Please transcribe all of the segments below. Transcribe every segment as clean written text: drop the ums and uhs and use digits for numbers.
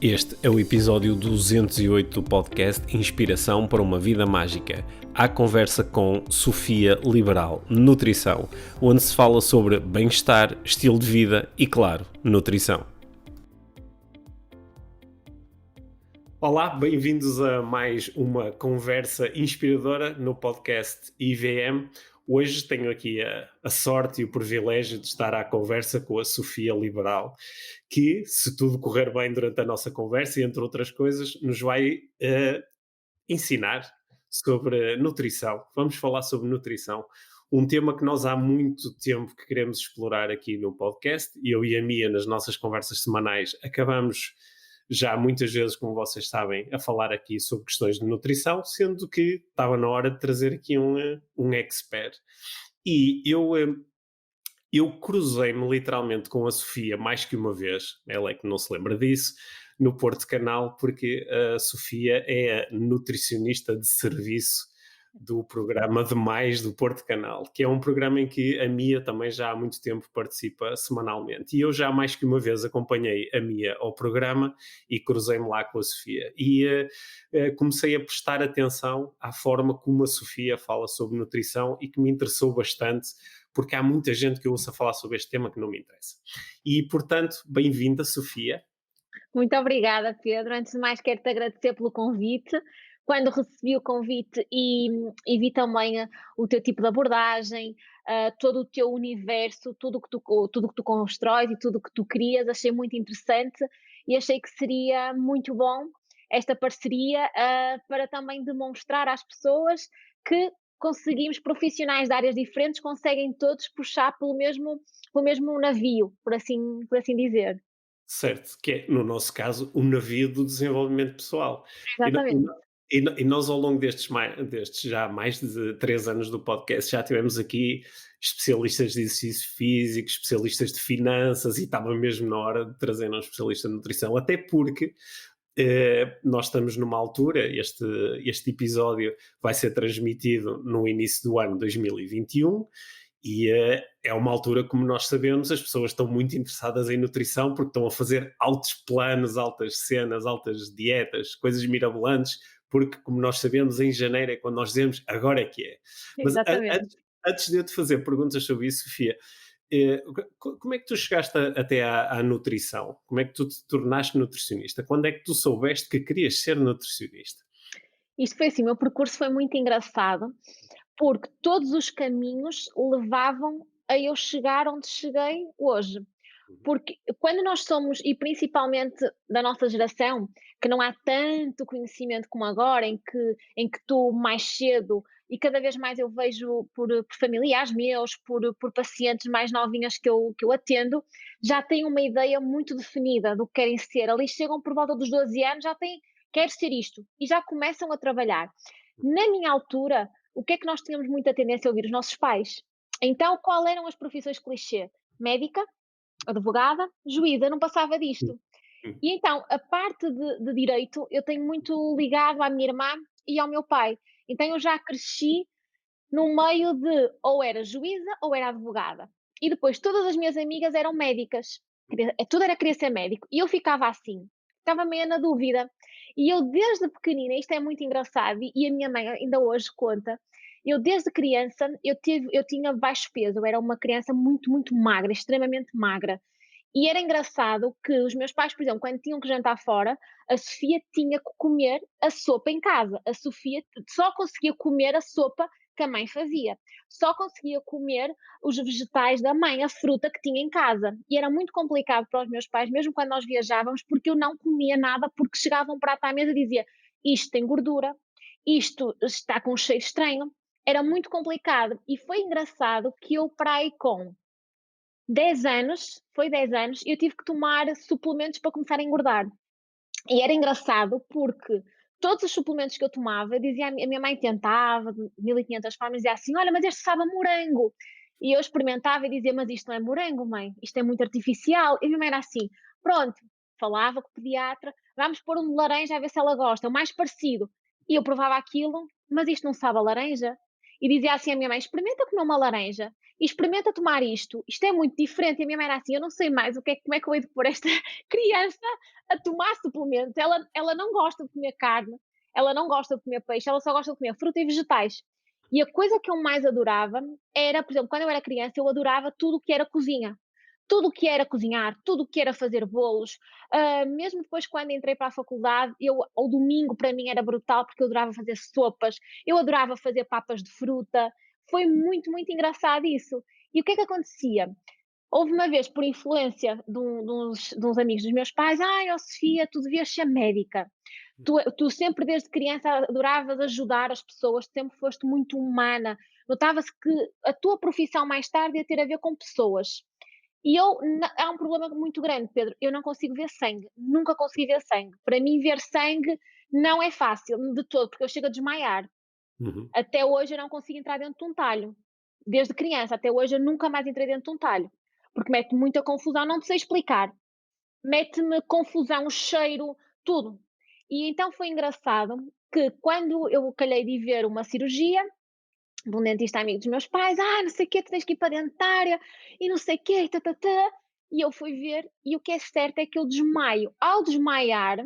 Este é o episódio 208 do podcast Inspiração para uma Vida Mágica. Há conversa com Sofia Liberal, Nutrição, onde se fala sobre bem-estar, estilo de vida e, claro, nutrição. Olá, bem-vindos a mais uma conversa inspiradora no podcast IVM. Hoje tenho aqui a sorte e o privilégio de estar à conversa com a Sofia Liberal, que, se tudo correr bem durante a nossa conversa, e entre outras coisas, nos vai ensinar sobre nutrição. Vamos falar sobre nutrição, um tema que nós há muito tempo que queremos explorar aqui no podcast. Eu e a Mia, nas nossas conversas semanais, acabamos já muitas vezes, como vocês sabem, a falar aqui sobre questões de nutrição, sendo que estava na hora de trazer aqui um expert. E eu cruzei-me literalmente com a Sofia mais que uma vez, ela é que não se lembra disso, no Porto Canal, porque a Sofia é a nutricionista de serviço do programa de Mais do Porto Canal, que é um programa em que a Mia também já há muito tempo participa semanalmente. E eu já mais que uma vez acompanhei a Mia ao programa e cruzei-me lá com a Sofia. E comecei a prestar atenção à forma como a Sofia fala sobre nutrição e que me interessou bastante, porque há muita gente que eu ouço a falar sobre este tema que não me interessa. E, portanto, bem-vinda, Sofia. Muito obrigada, Pedro. Antes de mais, quero-te agradecer pelo convite. Quando recebi o convite e vi também o teu tipo de abordagem, todo o teu universo, tudo que tu constróis e tudo que tu crias, achei muito interessante e achei que seria muito bom esta parceria, para também demonstrar às pessoas que conseguimos, profissionais de áreas diferentes, conseguem todos puxar pelo mesmo navio, por assim dizer. Certo, que é, no nosso caso, o navio do desenvolvimento pessoal. E, no- e Exatamente. no- e nós, ao longo destes já mais de 3 anos do podcast, já tivemos aqui especialistas de exercício físico, especialistas de finanças, e estava mesmo na hora de trazer um especialista de nutrição, até porque nós estamos numa altura, este episódio vai ser transmitido no início do ano 2021, e é uma altura, como nós sabemos, as pessoas estão muito interessadas em nutrição porque estão a fazer altos planos, altas cenas, altas dietas, coisas mirabolantes, porque, como nós sabemos, em janeiro é quando nós dizemos agora é que é. Mas Exatamente. antes de eu te fazer perguntas sobre isso, Sofia, como é que tu chegaste até à nutrição? Como é que tu te tornaste nutricionista? Quando é que tu soubeste que querias ser nutricionista? Isto foi assim, o meu percurso foi muito engraçado, porque todos os caminhos levavam a eu chegar onde cheguei hoje. Porque quando nós somos, e principalmente da nossa geração, que não há tanto conhecimento como agora, em que tu mais cedo, e cada vez mais eu vejo por familiares meus, por pacientes mais novinhas que eu atendo, já têm uma ideia muito definida do que querem ser. Ali chegam por volta dos 12 anos, já têm, quero ser isto, e já começam a trabalhar. Na minha altura, o que é que nós tínhamos muita tendência a ouvir? Os nossos pais. Então, qual eram as profissões clichê? Médica, advogada, juíza, não passava disto. E então, a parte de direito, eu tenho muito ligado à minha irmã e ao meu pai. Então eu já cresci no meio de ou era juíza ou era advogada. E depois todas as minhas amigas eram médicas. Tudo era querer ser médico. E eu ficava assim, ficava meio na dúvida. E eu desde pequenina, isto é muito engraçado, e a minha mãe ainda hoje conta, eu desde criança, eu tinha baixo peso, eu era uma criança muito, muito magra, extremamente magra. E era engraçado que os meus pais, por exemplo, quando tinham que jantar fora, a Sofia tinha que comer a sopa em casa. A Sofia só conseguia comer a sopa que a mãe fazia. Só conseguia comer os vegetais da mãe, a fruta que tinha em casa. E era muito complicado para os meus pais, mesmo quando nós viajávamos, porque eu não comia nada, porque chegava um prato à mesa e dizia: isto tem gordura, isto está com um cheiro estranho. Era muito complicado. E foi engraçado que eu, para aí com 10 anos, foi 10 anos, eu tive que tomar suplementos para começar a engordar. E era engraçado porque todos os suplementos que eu tomava, dizia a minha mãe tentava de 1500 formas, dizia assim: "Olha, mas este sabe a morango". E eu experimentava e dizia: "Mas isto não é morango, mãe, isto é muito artificial". E a minha mãe era assim: "Pronto", falava com o pediatra: "Vamos pôr um de laranja a ver se ela gosta, o mais parecido". E eu provava aquilo: "Mas isto não sabe a laranja?". e dizia assim à minha mãe: "Experimenta comer uma laranja e experimenta tomar isto é muito diferente", e a minha mãe era assim: "Eu não sei mais como é que eu hei de pôr esta criança a tomar suplementos, ela não gosta de comer carne, ela não gosta de comer peixe, ela só gosta de comer fruta e vegetais". E a coisa que eu mais adorava era, por exemplo, quando eu era criança, eu adorava tudo o que era cozinha. Tudo o que era cozinhar, tudo o que era fazer bolos, mesmo depois quando entrei para a faculdade, o domingo para mim era brutal, porque eu adorava fazer sopas, eu adorava fazer papas de fruta, foi muito, muito engraçado isso. E o que é que acontecia? Houve uma vez, por influência de uns amigos dos meus pais: "Ai, ó Sofia, tu devias ser médica. Tu sempre desde criança adoravas ajudar as pessoas, sempre foste muito humana, notava-se que a tua profissão mais tarde ia ter a ver com pessoas". E há um problema muito grande, Pedro, eu não consigo ver sangue, nunca consegui ver sangue. Para mim ver sangue não é fácil, de todo, porque eu chego a desmaiar. Uhum. Até hoje eu não consigo entrar dentro de um talho. Desde criança até hoje eu nunca mais entrei dentro de um talho, porque mete muita confusão, não te sei explicar. Mete-me confusão, cheiro, tudo. E então foi engraçado que quando eu calhei de ir ver uma cirurgia, de um dentista amigo dos meus pais: "Ah, não sei o quê, tu tens que ir para a dentária e não sei o quê, e tá-tá-tá". E eu fui ver, e o que é certo é que eu desmaio. Ao desmaiar,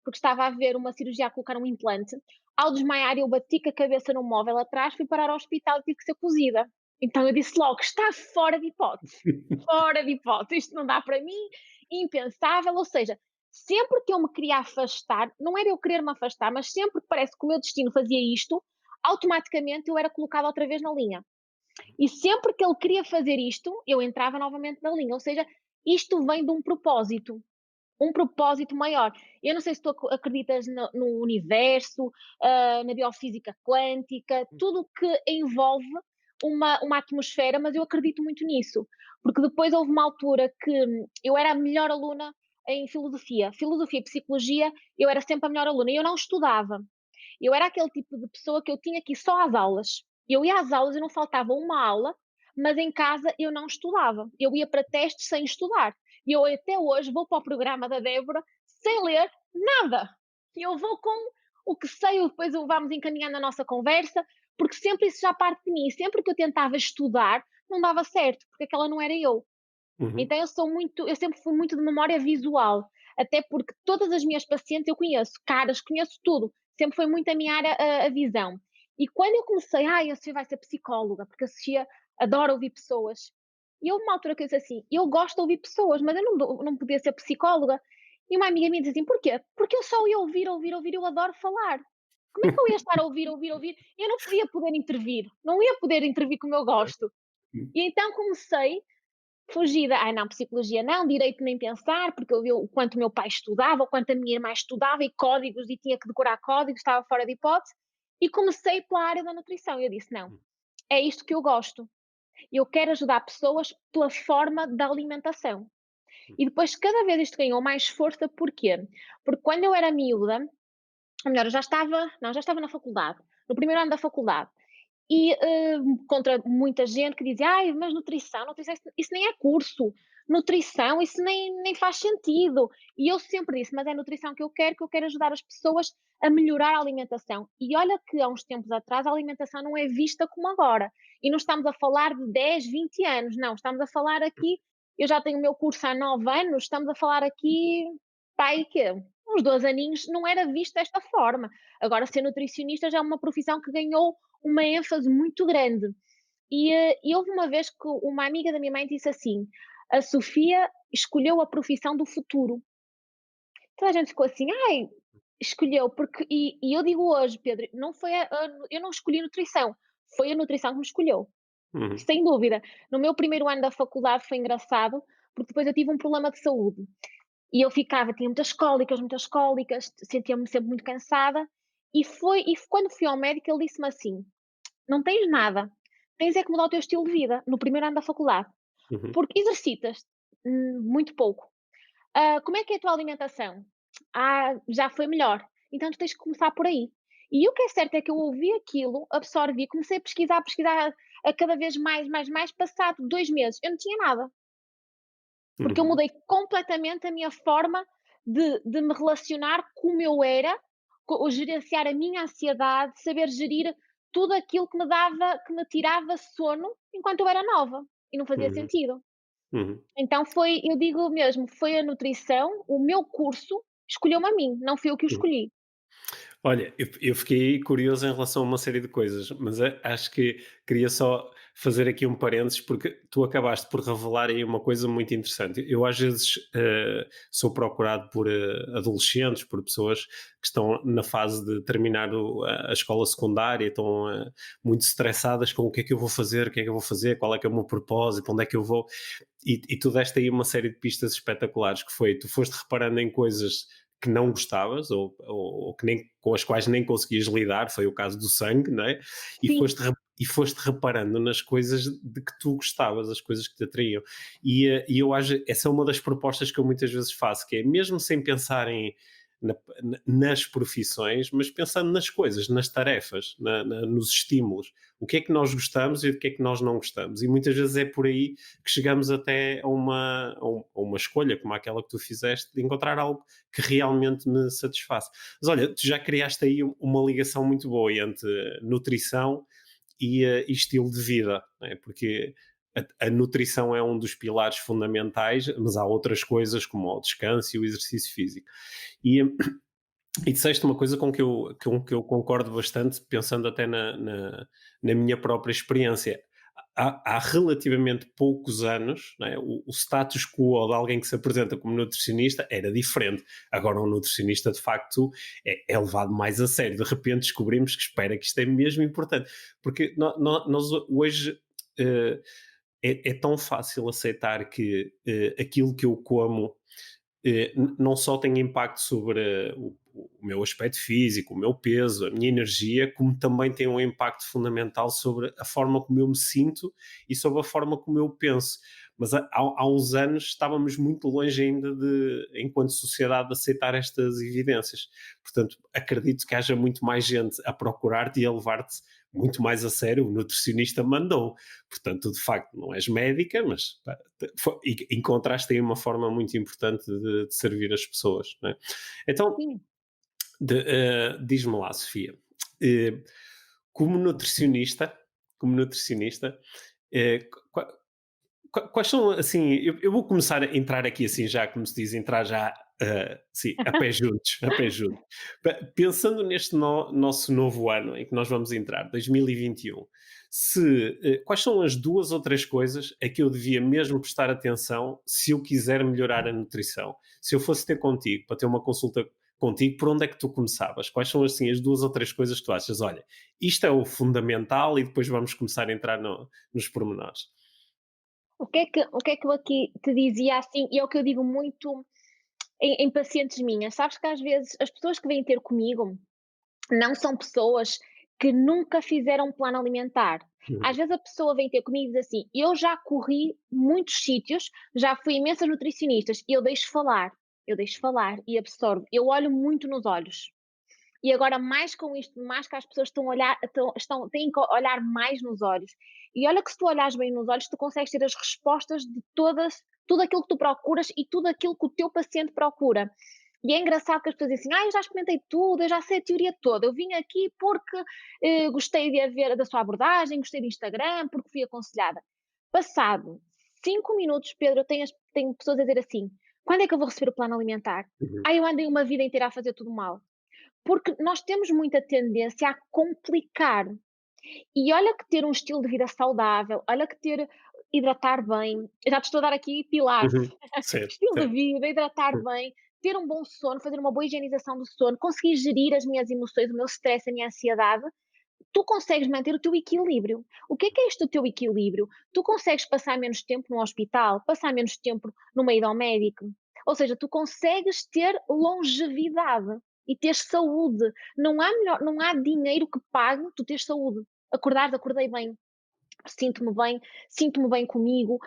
porque estava a ver uma cirurgia a colocar um implante, ao desmaiar eu bati com a cabeça no móvel atrás, fui parar ao hospital e tive que ser cozida. Então eu disse logo: "Está fora de hipótese, fora de hipótese, isto não dá para mim, impensável". Ou seja, sempre que eu me queria afastar, não era eu querer me afastar, mas sempre que parece que o meu destino fazia isto, automaticamente eu era colocada outra vez na linha. E sempre que ele queria fazer isto, eu entrava novamente na linha. Ou seja, isto vem de um propósito maior. Eu não sei se tu acreditas no universo, na biofísica quântica, tudo o que envolve uma atmosfera, mas eu acredito muito nisso. Porque depois houve uma altura que eu era a melhor aluna em filosofia. Filosofia e psicologia, eu era sempre a melhor aluna. E eu não estudava. Eu era aquele tipo de pessoa que eu tinha que ir só às aulas. Eu ia às aulas e não faltava uma aula, mas em casa eu não estudava. Eu ia para testes sem estudar. E eu até hoje vou para o programa da Débora sem ler nada. E eu vou com o que sei, depois vamos encaminhando a nossa conversa, porque sempre isso já parte de mim. Sempre que eu tentava estudar, não dava certo, porque aquela não era eu. Uhum. Então eu sempre fui muito de memória visual, até porque todas as minhas pacientes eu conheço, caras, conheço tudo, sempre foi muito a minha área a visão. E quando eu comecei: "Ai, a Sofia vai ser psicóloga", porque a Sofia adora ouvir pessoas. E houve uma altura que eu disse assim: "Eu gosto de ouvir pessoas, mas eu não podia ser psicóloga". E uma amiga minha disse assim: "Porquê?". "Porque eu só ia ouvir, ouvir, ouvir, eu adoro falar. Como é que eu ia estar a ouvir, ouvir, ouvir? Eu não ia poder intervir, não ia poder intervir como eu gosto". E então comecei fugida, ai não, psicologia não, direito nem pensar, porque eu vi o quanto o meu pai estudava, o quanto a minha irmã estudava e códigos e tinha que decorar códigos, estava fora de hipótese, e comecei pela área da nutrição. Eu disse: "Não, é isto que eu gosto. Eu quero ajudar pessoas pela forma da alimentação". E depois cada vez isto ganhou mais força, porquê? Porque quando eu era miúda, ou melhor, eu já estava na faculdade, no primeiro ano da faculdade, e, contra muita gente que dizia: "Ai, mas nutrição isso nem é curso, nutrição isso nem faz sentido". E eu sempre disse: "Mas é nutrição que eu quero ajudar as pessoas a melhorar a alimentação". E olha que há uns tempos atrás a alimentação não é vista como agora, e não estamos a falar de 10, 20 anos, não, estamos a falar aqui, eu já tenho o meu curso há 9 anos, estamos a falar aqui, pá aí quê? Uns 12 aninhos, não era visto desta forma. Agora ser nutricionista já é uma profissão que ganhou uma ênfase muito grande. E houve uma vez que uma amiga da minha mãe disse assim: "A Sofia escolheu a profissão do futuro". Toda a gente ficou assim: "Ai, escolheu", porque e eu digo hoje, Pedro, não foi eu não escolhi nutrição, foi a nutrição que me escolheu, Uhum. sem dúvida. No meu primeiro ano da faculdade foi engraçado, porque depois eu tive um problema de saúde, e eu tinha muitas cólicas, sentia-me sempre muito cansada, e quando fui ao médico ele disse-me assim: "Não tens nada, tens é que mudar o teu estilo de vida no primeiro ano da faculdade, Uhum. porque exercitas, muito pouco. Como é que é a tua alimentação? Já foi melhor, então tu tens que começar por aí". E o que é certo é que eu ouvi aquilo, absorvi, comecei a pesquisar, pesquisar a cada vez mais, mais, mais, passado 2 meses, eu não tinha nada, porque eu Uhum. mudei completamente a minha forma de me relacionar como eu era, gerenciar a minha ansiedade, saber gerir tudo aquilo que me tirava sono enquanto eu era nova, e não fazia uhum, sentido. uhum, Então foi, eu digo mesmo, foi a nutrição, o meu curso escolheu-me a mim, não fui eu que o uhum. escolhi. Olha, eu fiquei curioso em relação a uma série de coisas, mas acho que queria só fazer aqui um parênteses, porque tu acabaste por revelar aí uma coisa muito interessante. Eu, às vezes, sou procurado por adolescentes, por pessoas que estão na fase de terminar a escola secundária, estão muito estressadas com o que é que eu vou fazer, o que é que eu vou fazer, qual é que é o meu propósito, para onde é que eu vou. E tu deste aí uma série de pistas espetaculares, que foi, tu foste reparando em coisas que não gostavas ou que nem, com as quais nem conseguias lidar, foi o caso do sangue, não é? E Sim, foste reparando nas coisas de que tu gostavas, as coisas que te atraíam. E eu acho, essa é uma das propostas que eu muitas vezes faço, que é mesmo sem pensar na, nas profissões, mas pensando nas coisas, nas tarefas, nos estímulos. O que é que nós gostamos e o que é que nós não gostamos. E muitas vezes é por aí que chegamos até a uma escolha, como aquela que tu fizeste, de encontrar algo que realmente me satisfaça. Mas olha, tu já criaste aí uma ligação muito boa entre nutrição e estilo de vida, não é? Porque a nutrição é um dos pilares fundamentais, mas há outras coisas como o descanso e o exercício físico. E, e disseste uma coisa com que eu concordo bastante, pensando até na minha própria experiência. Há relativamente poucos anos, não é, o status quo de alguém que se apresenta como nutricionista era diferente. Agora, um nutricionista, de facto, é levado mais a sério. De repente, descobrimos que espera que isto é mesmo importante. Porque nós hoje. É tão fácil aceitar que aquilo que eu como não só tem impacto sobre o meu aspecto físico, o meu peso, a minha energia, como também tem um impacto fundamental sobre a forma como eu me sinto e sobre a forma como eu penso. Mas há uns anos estávamos muito longe ainda de, enquanto sociedade, de aceitar estas evidências. Portanto, acredito que haja muito mais gente a procurar-te e a levar-te muito mais a sério. O nutricionista mandou. Portanto, de facto, não és médica, mas pá, encontraste aí uma forma muito importante de servir as pessoas. Não é? Então, sim. diz-me lá, Sofia, eh, como nutricionista, como nutricionista, eh, qua- quais são, assim, eu vou começar a entrar aqui assim já, como se diz, entrar já, sim, a pé juntos, a pé juntos. Pensando neste nosso novo ano em que nós vamos entrar, 2021, quais são as duas ou três coisas a que eu devia mesmo prestar atenção se eu quiser melhorar a nutrição? Se eu fosse ter contigo, para ter uma consulta contigo, por onde é que tu começavas? Quais são, assim, as duas ou três coisas que tu achas? Olha, isto é o fundamental e depois vamos começar a entrar nos pormenores. O que é que eu aqui te dizia assim, e é o que eu digo muito em pacientes minhas, sabes que às vezes as pessoas que vêm ter comigo não são pessoas que nunca fizeram um plano alimentar. Às Uhum. vezes a pessoa vem ter comigo e diz assim: "Eu já corri muitos sítios, já fui a imensas nutricionistas", e eu deixo falar e absorvo. Eu olho muito nos olhos. E agora mais com isto, mais que as pessoas estão a olhar, têm que olhar mais nos olhos. E olha que se tu olhares bem nos olhos, tu consegues ter as respostas de tudo aquilo que tu procuras e tudo aquilo que o teu paciente procura. E é engraçado que as pessoas dizem: eu já experimentei tudo, eu já sei a teoria toda. Eu vim aqui porque gostei de ver da sua abordagem, gostei do Instagram, porque fui aconselhada. Passado 5 minutos, Pedro, tenho pessoas a dizer assim: quando é que eu vou receber o plano alimentar? Uhum. Eu andei uma vida inteira a fazer tudo mal. Porque nós temos muita tendência a complicar. E olha que ter um estilo de vida saudável, olha que ter hidratar bem, eu já te estou a dar aqui pilares, Uhum. Certo, estilo de certo. vida, hidratar bem, ter um bom sono, fazer uma boa higienização do sono, conseguir gerir as minhas emoções, o meu stress, a minha ansiedade, tu consegues manter o teu equilíbrio. O que é isto do teu equilíbrio? Tu consegues passar menos tempo no hospital, passar menos tempo numa ida ao médico. Ou seja, tu consegues ter longevidade e ter saúde. Não há dinheiro que pague tu ter saúde. Acordei bem, sinto-me sinto-me bem comigo,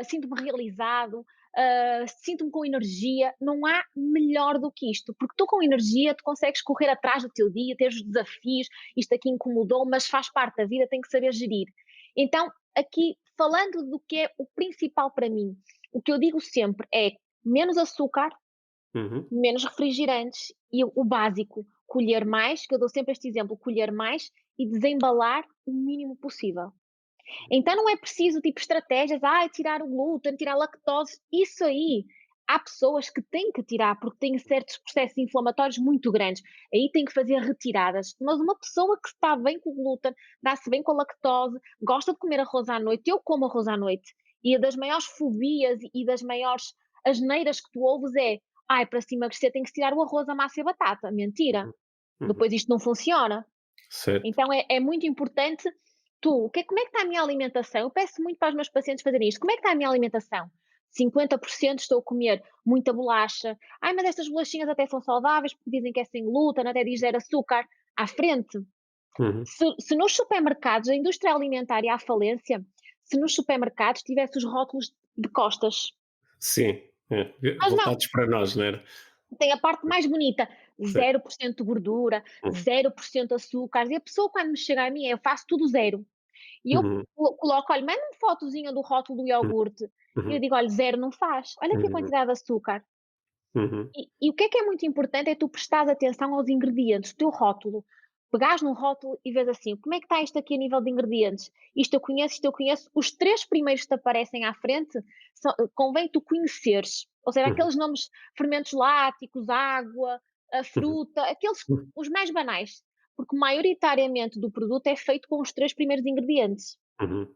sinto-me realizado, sinto-me com energia. Não há melhor do que isto, porque tu com energia tu consegues correr atrás do teu dia, ter os desafios, isto aqui incomodou, mas faz parte da vida, tem que saber gerir. Então, aqui, falando do que é o principal para mim, o que eu digo sempre é menos açúcar, Uhum. menos refrigerantes e o básico, colher mais, que eu dou sempre este exemplo, colher mais e desembalar o mínimo possível. Então não é preciso tipo estratégias, tirar o glúten, tirar a lactose, isso aí há pessoas que têm que tirar porque têm certos processos inflamatórios muito grandes, aí tem que fazer retiradas, mas uma pessoa que está bem com o glúten, dá-se bem com a lactose, gosta de comer arroz à noite, eu como arroz à noite, e a das maiores fobias e das maiores asneiras que tu ouves é: "Ai, para se emagrecer tem que se tirar o arroz, a massa e a batata", mentira, uhum, uhum. depois isto não funciona. Certo. Então é muito importante como é que está a minha alimentação? Eu peço muito para os meus pacientes fazerem isto. Como é que está a minha alimentação? 50% estou a comer muita bolacha. Ai, mas estas bolachinhas até são saudáveis porque dizem que é sem glúten, até diz zero açúcar. À frente. Uhum. Se nos supermercados, a indústria alimentar e à falência, se nos supermercados tivesse os rótulos de costas. Sim, Mas não, voltados para nós, não era? tem a parte mais bonita, Sim. 0% de gordura, Uhum, 0% de açúcar. E a pessoa quando me chega a mim, eu faço tudo zero. E eu uhum, coloco: "Olha, manda-me fotozinha do rótulo do uhum, iogurte", e eu uhum, digo: "Olha, zero não faz, olha aqui a uhum, quantidade de açúcar". uhum, E o que é muito importante é tu prestares atenção aos ingredientes, do teu rótulo. Pegares num rótulo e vês assim: "Como é que está isto aqui a nível de ingredientes? Isto eu conheço". Os 3 primeiros que te aparecem à frente convém tu conheceres, ou seja, uhum, aqueles nomes, fermentos láticos, água, a uhum, fruta, aqueles uhum, os mais banais, porque maioritariamente do produto é feito com os 3 primeiros ingredientes. uhum,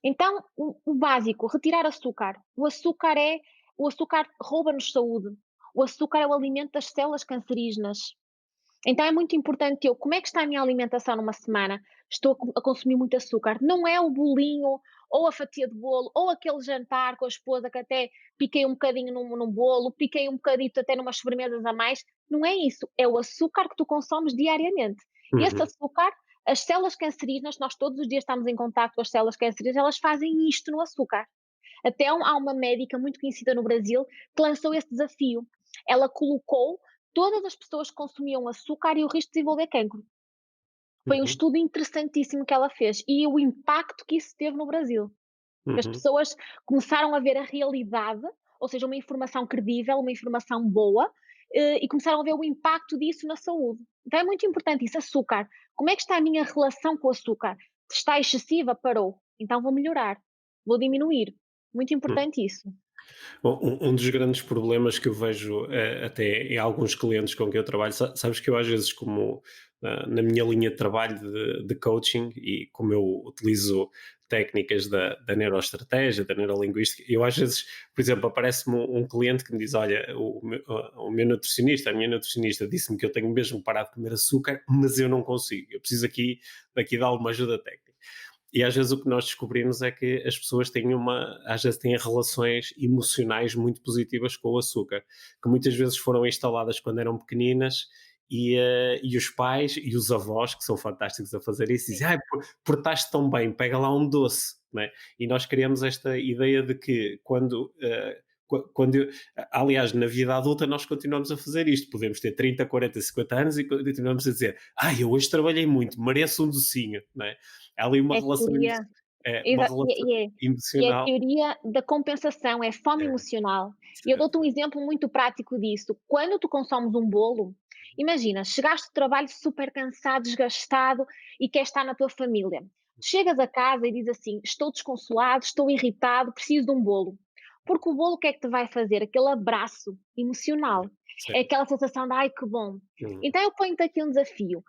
Então, o básico, retirar açúcar. O açúcar rouba-nos saúde. O açúcar é o alimento das células cancerígenas. Então é muito importante como é que está a minha alimentação numa semana? Estou a consumir muito açúcar. Não é o bolinho, ou a fatia de bolo, ou aquele jantar com a esposa que até piquei um bocadinho num bolo, piquei um bocadito até numas sobremesas a mais. Não é isso. É o açúcar que tu consomes diariamente. E esse uhum, açúcar, as células cancerígenas, nós todos os dias estamos em contato com as células cancerígenas, elas fazem isto no açúcar. Há uma médica muito conhecida no Brasil que lançou esse desafio. Ela colocou todas as pessoas que consumiam açúcar e o risco de desenvolver cancro. Foi um uhum, estudo interessantíssimo que ela fez e o impacto que isso teve no Brasil. As uhum, pessoas começaram a ver a realidade, ou seja, uma informação credível, uma informação boa, e começaram a ver o impacto disso na saúde. Então é muito importante isso, açúcar. Como é que está a minha relação com o açúcar? Está excessiva? Parou. Então vou melhorar, vou diminuir. Muito uhum. importante isso. Um dos grandes problemas que eu vejo, até em alguns clientes com quem eu trabalho, sabes que eu às vezes, como na minha linha de trabalho de coaching e como eu utilizo técnicas da neuroestratégia, da neurolinguística, eu às vezes, por exemplo, aparece-me um cliente que me diz: Olha, o meu nutricionista, a minha nutricionista disse-me que eu tenho mesmo que parar de comer açúcar, mas eu não consigo, eu preciso daqui de alguma ajuda técnica. E às vezes o que nós descobrimos é que as pessoas às vezes têm relações emocionais muito positivas com o açúcar, que muitas vezes foram instaladas quando eram pequeninas e os pais e os avós, que são fantásticos a fazer isso, Sim. dizem, portaste tão bem, pega lá um doce, né? E nós criamos esta ideia de que quando, aliás, na vida adulta nós continuamos a fazer isto, podemos ter 30, 40, 50 anos e continuamos a dizer, eu hoje trabalhei muito, mereço um docinho, né? Há ali É teoria. uma Exa relação e é a emocional. teoria da compensação, é fome É, emocional. E eu certo. dou-te um exemplo muito prático disso. Quando tu consomes um bolo, imagina, chegaste do trabalho super cansado, desgastado e queres estar na tua família. Chegas a casa e dizes assim: "Estou desconsolado, estou irritado, preciso de um bolo". Porque o bolo o que é que te vai fazer? Aquele abraço emocional. É Certo. aquela sensação de: "Ai, que bom". Uhum, Então eu ponho-te aqui um desafio.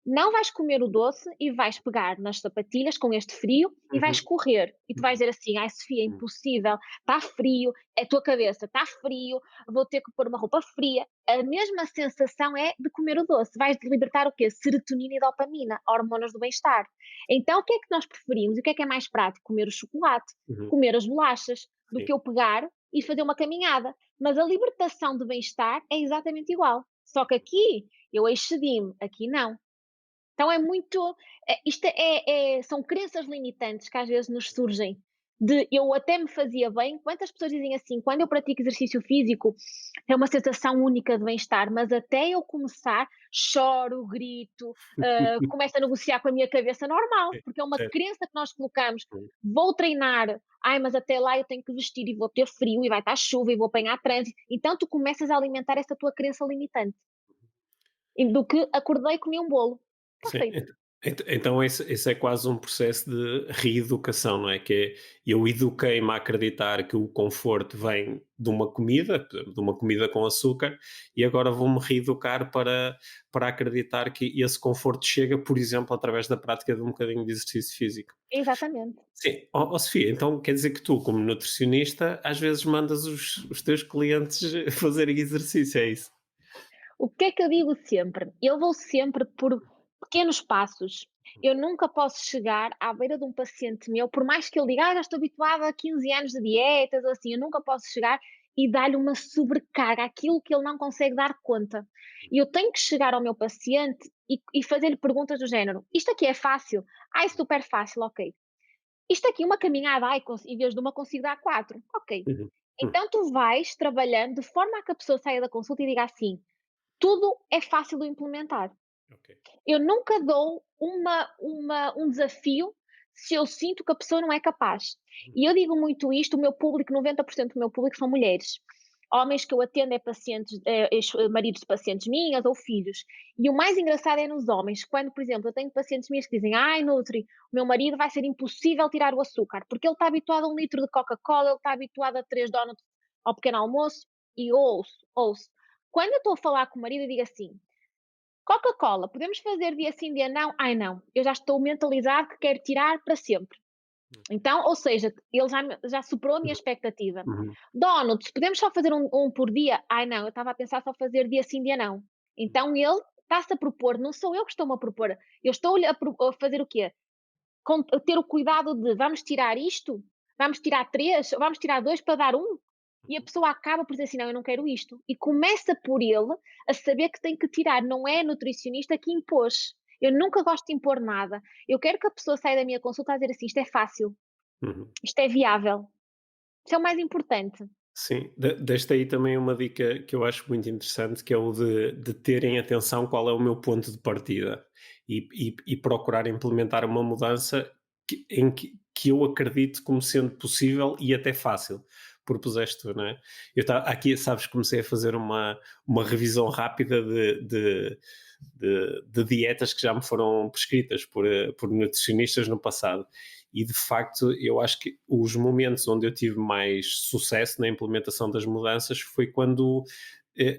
Não vais comer o doce e vais pegar nas sapatilhas com este frio e vais uhum, correr. E tu vais uhum, dizer assim: "Ai, Sofia, é uhum, impossível, está frio, é a tua cabeça, está frio, vou ter que pôr uma roupa fria". A mesma sensação é de comer o doce. Vais libertar o quê? Serotonina e dopamina, hormonas do bem-estar. Então, o que é que nós preferimos e o que é mais prático? Comer o chocolate, uhum. comer as bolachas, do Sim. que eu pegar e fazer uma caminhada. Mas a libertação de bem-estar é exatamente igual. Só que aqui eu excedi-me, aqui não. Então é muito isto são crenças limitantes que às vezes nos surgem, de eu até me fazia bem. Quantas pessoas dizem assim: "Quando eu pratico exercício físico, é uma sensação única de bem-estar", mas até eu começar, choro, grito, começo a negociar com a minha cabeça, normal, Sim, porque é uma certo. crença que nós colocamos. Uhum. Vou treinar, "Ai, mas até lá eu tenho que vestir e vou ter frio e vai estar chuva e vou apanhar trânsito", então tu começas a alimentar essa tua crença limitante, e do que acordei e comi um bolo, está Sim, feito. Então esse é quase um processo de reeducação, não é? Que é, eu eduquei-me a acreditar que o conforto vem de uma comida, por exemplo, de uma comida com açúcar, e agora vou-me reeducar para acreditar que esse conforto chega, por exemplo, através da prática de um bocadinho de exercício físico. Exatamente. Sim. Ó Sofia, então quer dizer que tu, como nutricionista, às vezes mandas os teus clientes fazerem exercício, é isso? O que é que eu digo sempre? Eu vou sempre por pequenos passos. Eu nunca posso chegar à beira de um paciente meu, por mais que ele diga: já estou habituada a 15 anos de dietas ou assim, eu nunca posso chegar e dar-lhe uma sobrecarga, aquilo que ele não consegue dar conta. E eu tenho que chegar ao meu paciente e fazer-lhe perguntas do género: isto aqui é fácil? Ai, super fácil, ok. Isto aqui, uma caminhada, ai, em vez de uma consigo dar quatro, ok. Uhum. Hum, Então tu vais trabalhando de forma a que a pessoa saia da consulta e diga assim: tudo é fácil de implementar. ok. Eu nunca dou um desafio se eu sinto que a pessoa não é capaz. Uhum. E eu digo muito isto, o meu público, 90% do meu público são mulheres. Homens que eu atendo é pacientes, maridos de pacientes minhas ou filhos. E o mais engraçado é nos homens, quando, por exemplo, eu tenho pacientes minhas que dizem: ai, Nutri, o meu marido vai ser impossível tirar o açúcar, porque ele está habituado a 1 litro de Coca-Cola, ele está habituado a 3 donuts ao pequeno almoço, e eu ouço. Quando eu estou a falar com o marido, eu digo assim: Coca-Cola, podemos fazer dia sim, dia não? Ai não, eu já estou mentalizado que quero tirar para sempre. Então, ou seja, ele já superou a minha Uhum. expectativa. Uhum. Donuts, podemos só fazer um por dia? Ai não, eu estava a pensar só fazer dia sim, dia não. Então ele está-se a propor, não sou eu que estou-me a propor, eu estou-lhe a fazer o quê? Ter o cuidado de vamos tirar isto, vamos tirar três, vamos tirar dois para dar um, e a Uhum. pessoa acaba por dizer assim: não, eu não quero isto. E começa por ele a saber que tem que tirar, não é a nutricionista que impôs. Eu nunca gosto de impor nada. Eu quero que a pessoa saia da minha consulta a dizer assim: isto é fácil, Uhum. isto é viável. Isso é o mais importante. Sim, deste aí também uma dica que eu acho muito interessante, que é o de terem atenção qual é o meu ponto de partida e procurar implementar uma mudança que eu acredito como sendo possível e até fácil. Propuseste tu, não é? Aqui, sabes, comecei a fazer uma revisão rápida de dietas que já me foram prescritas por nutricionistas no passado. E de facto, eu acho que os momentos onde eu tive mais sucesso na implementação das mudanças foi quando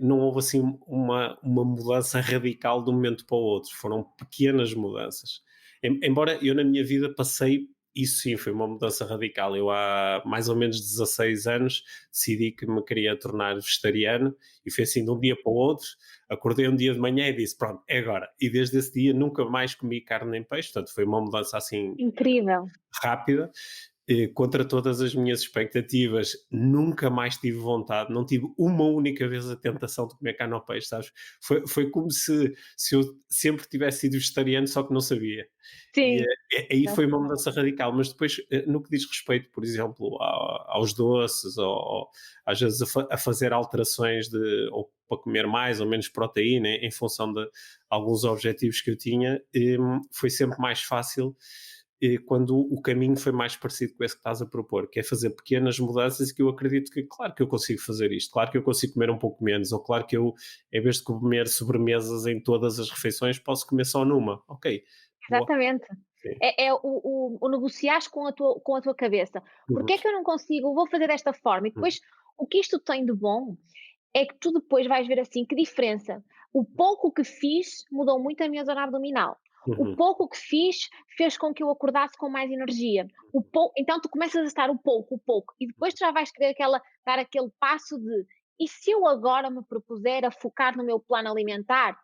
não houve assim uma mudança radical de um momento para o outro, foram pequenas mudanças. Embora eu na minha vida passei, isso sim, foi uma mudança radical. Eu há mais ou menos 16 anos decidi que me queria tornar vegetariano e foi assim de um dia para o outro. Acordei um dia de manhã e disse: pronto, é agora. E desde esse dia nunca mais comi carne nem peixe, portanto foi uma mudança assim Incrível. rápida, contra todas as minhas expectativas, nunca mais tive vontade, não tive uma única vez a tentação de comer carne ou peixe, sabes? Foi como se eu sempre tivesse sido vegetariano, só que não sabia. E Sim. aí foi uma mudança radical, mas depois, no que diz respeito, por exemplo, aos doces, ou às vezes a fazer alterações ou para comer mais ou menos proteína em função de alguns objetivos que eu tinha, foi sempre mais fácil quando o caminho foi mais parecido com esse que estás a propor, que é fazer pequenas mudanças e que eu acredito que, claro que eu consigo fazer isto, claro que eu consigo comer um pouco menos, ou claro que eu, em vez de comer sobremesas em todas as refeições, posso comer só numa. Ok, boa. Exatamente. Sim. É o negociares com a tua cabeça. Uhum. Porque é que eu não consigo? Vou fazer desta forma. E Uhum. depois, o que isto tem de bom é que tu depois vais ver assim, que diferença. O pouco que fiz mudou muito a minha zona abdominal. O Uhum. pouco que fiz fez com que eu acordasse com mais energia. Então tu começas a estar o pouco, e depois tu já vais querer dar aquele passo de e se eu agora me propuser a focar no meu plano alimentar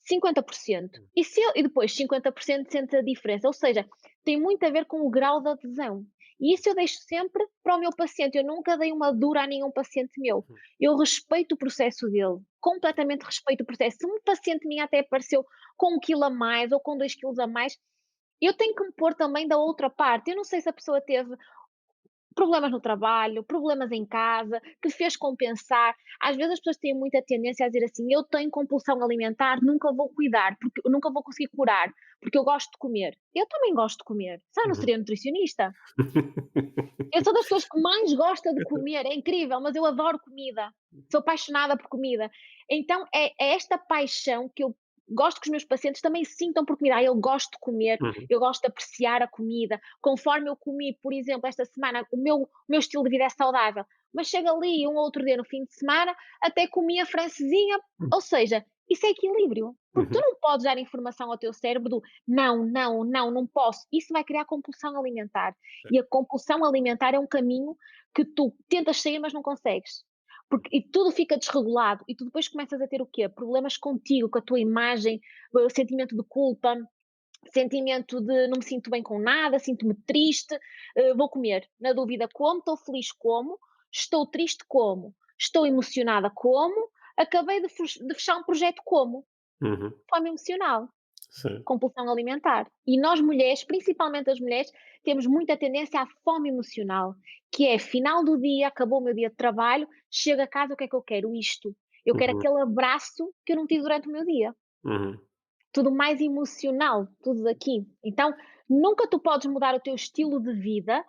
50%? E depois 50% sente a diferença, ou seja, tem muito a ver com o grau de adesão. E isso eu deixo sempre para o meu paciente, eu nunca dei uma dura a nenhum paciente meu. Eu respeito o processo dele, completamente respeito o processo. Se um paciente minha até apareceu com 1 quilo a mais ou com 2 quilos a mais, eu tenho que me pôr também da outra parte. Eu não sei se a pessoa teve problemas no trabalho, problemas em casa, que fez compensar. Às vezes as pessoas têm muita tendência a dizer assim: eu tenho compulsão alimentar, nunca vou cuidar, porque eu nunca vou conseguir curar, porque eu gosto de comer. Eu também gosto de comer. Só não Uhum. seria nutricionista? Eu sou das pessoas que mais gosta de comer, é incrível, mas eu adoro comida. Sou apaixonada por comida. Então é esta paixão que eu gosto que os meus pacientes também sintam por comida. Eu gosto de comer, uhum, eu gosto de apreciar a comida. Conforme eu comi, por exemplo, esta semana, o meu estilo de vida é saudável, mas chega ali um outro dia no fim de semana, até comi a francesinha, ou seja, isso é equilíbrio. Porque tu uhum, não podes dar informação ao teu cérebro do não, não, não, não posso. Isso vai criar compulsão alimentar. E a compulsão alimentar é um caminho que tu tentas sair, mas não consegues. E tudo fica desregulado e tu depois começas a ter o quê? Problemas contigo, com a tua imagem, sentimento de culpa, sentimento de não me sinto bem com nada, sinto-me triste, vou comer. Na dúvida, como, estou feliz como, estou triste como, estou emocionada como, acabei de fechar um projeto como, uhum, fome emocional, sim, compulsão alimentar. E nós mulheres, principalmente as mulheres, temos muita tendência à fome emocional, que é final do dia, acabou o meu dia de trabalho, chego a casa, o que é que eu quero? Isto. Eu quero uhum, aquele abraço que eu não tive durante o meu dia. uhum, Tudo mais emocional, tudo daqui. Então, nunca tu podes mudar o teu estilo de vida.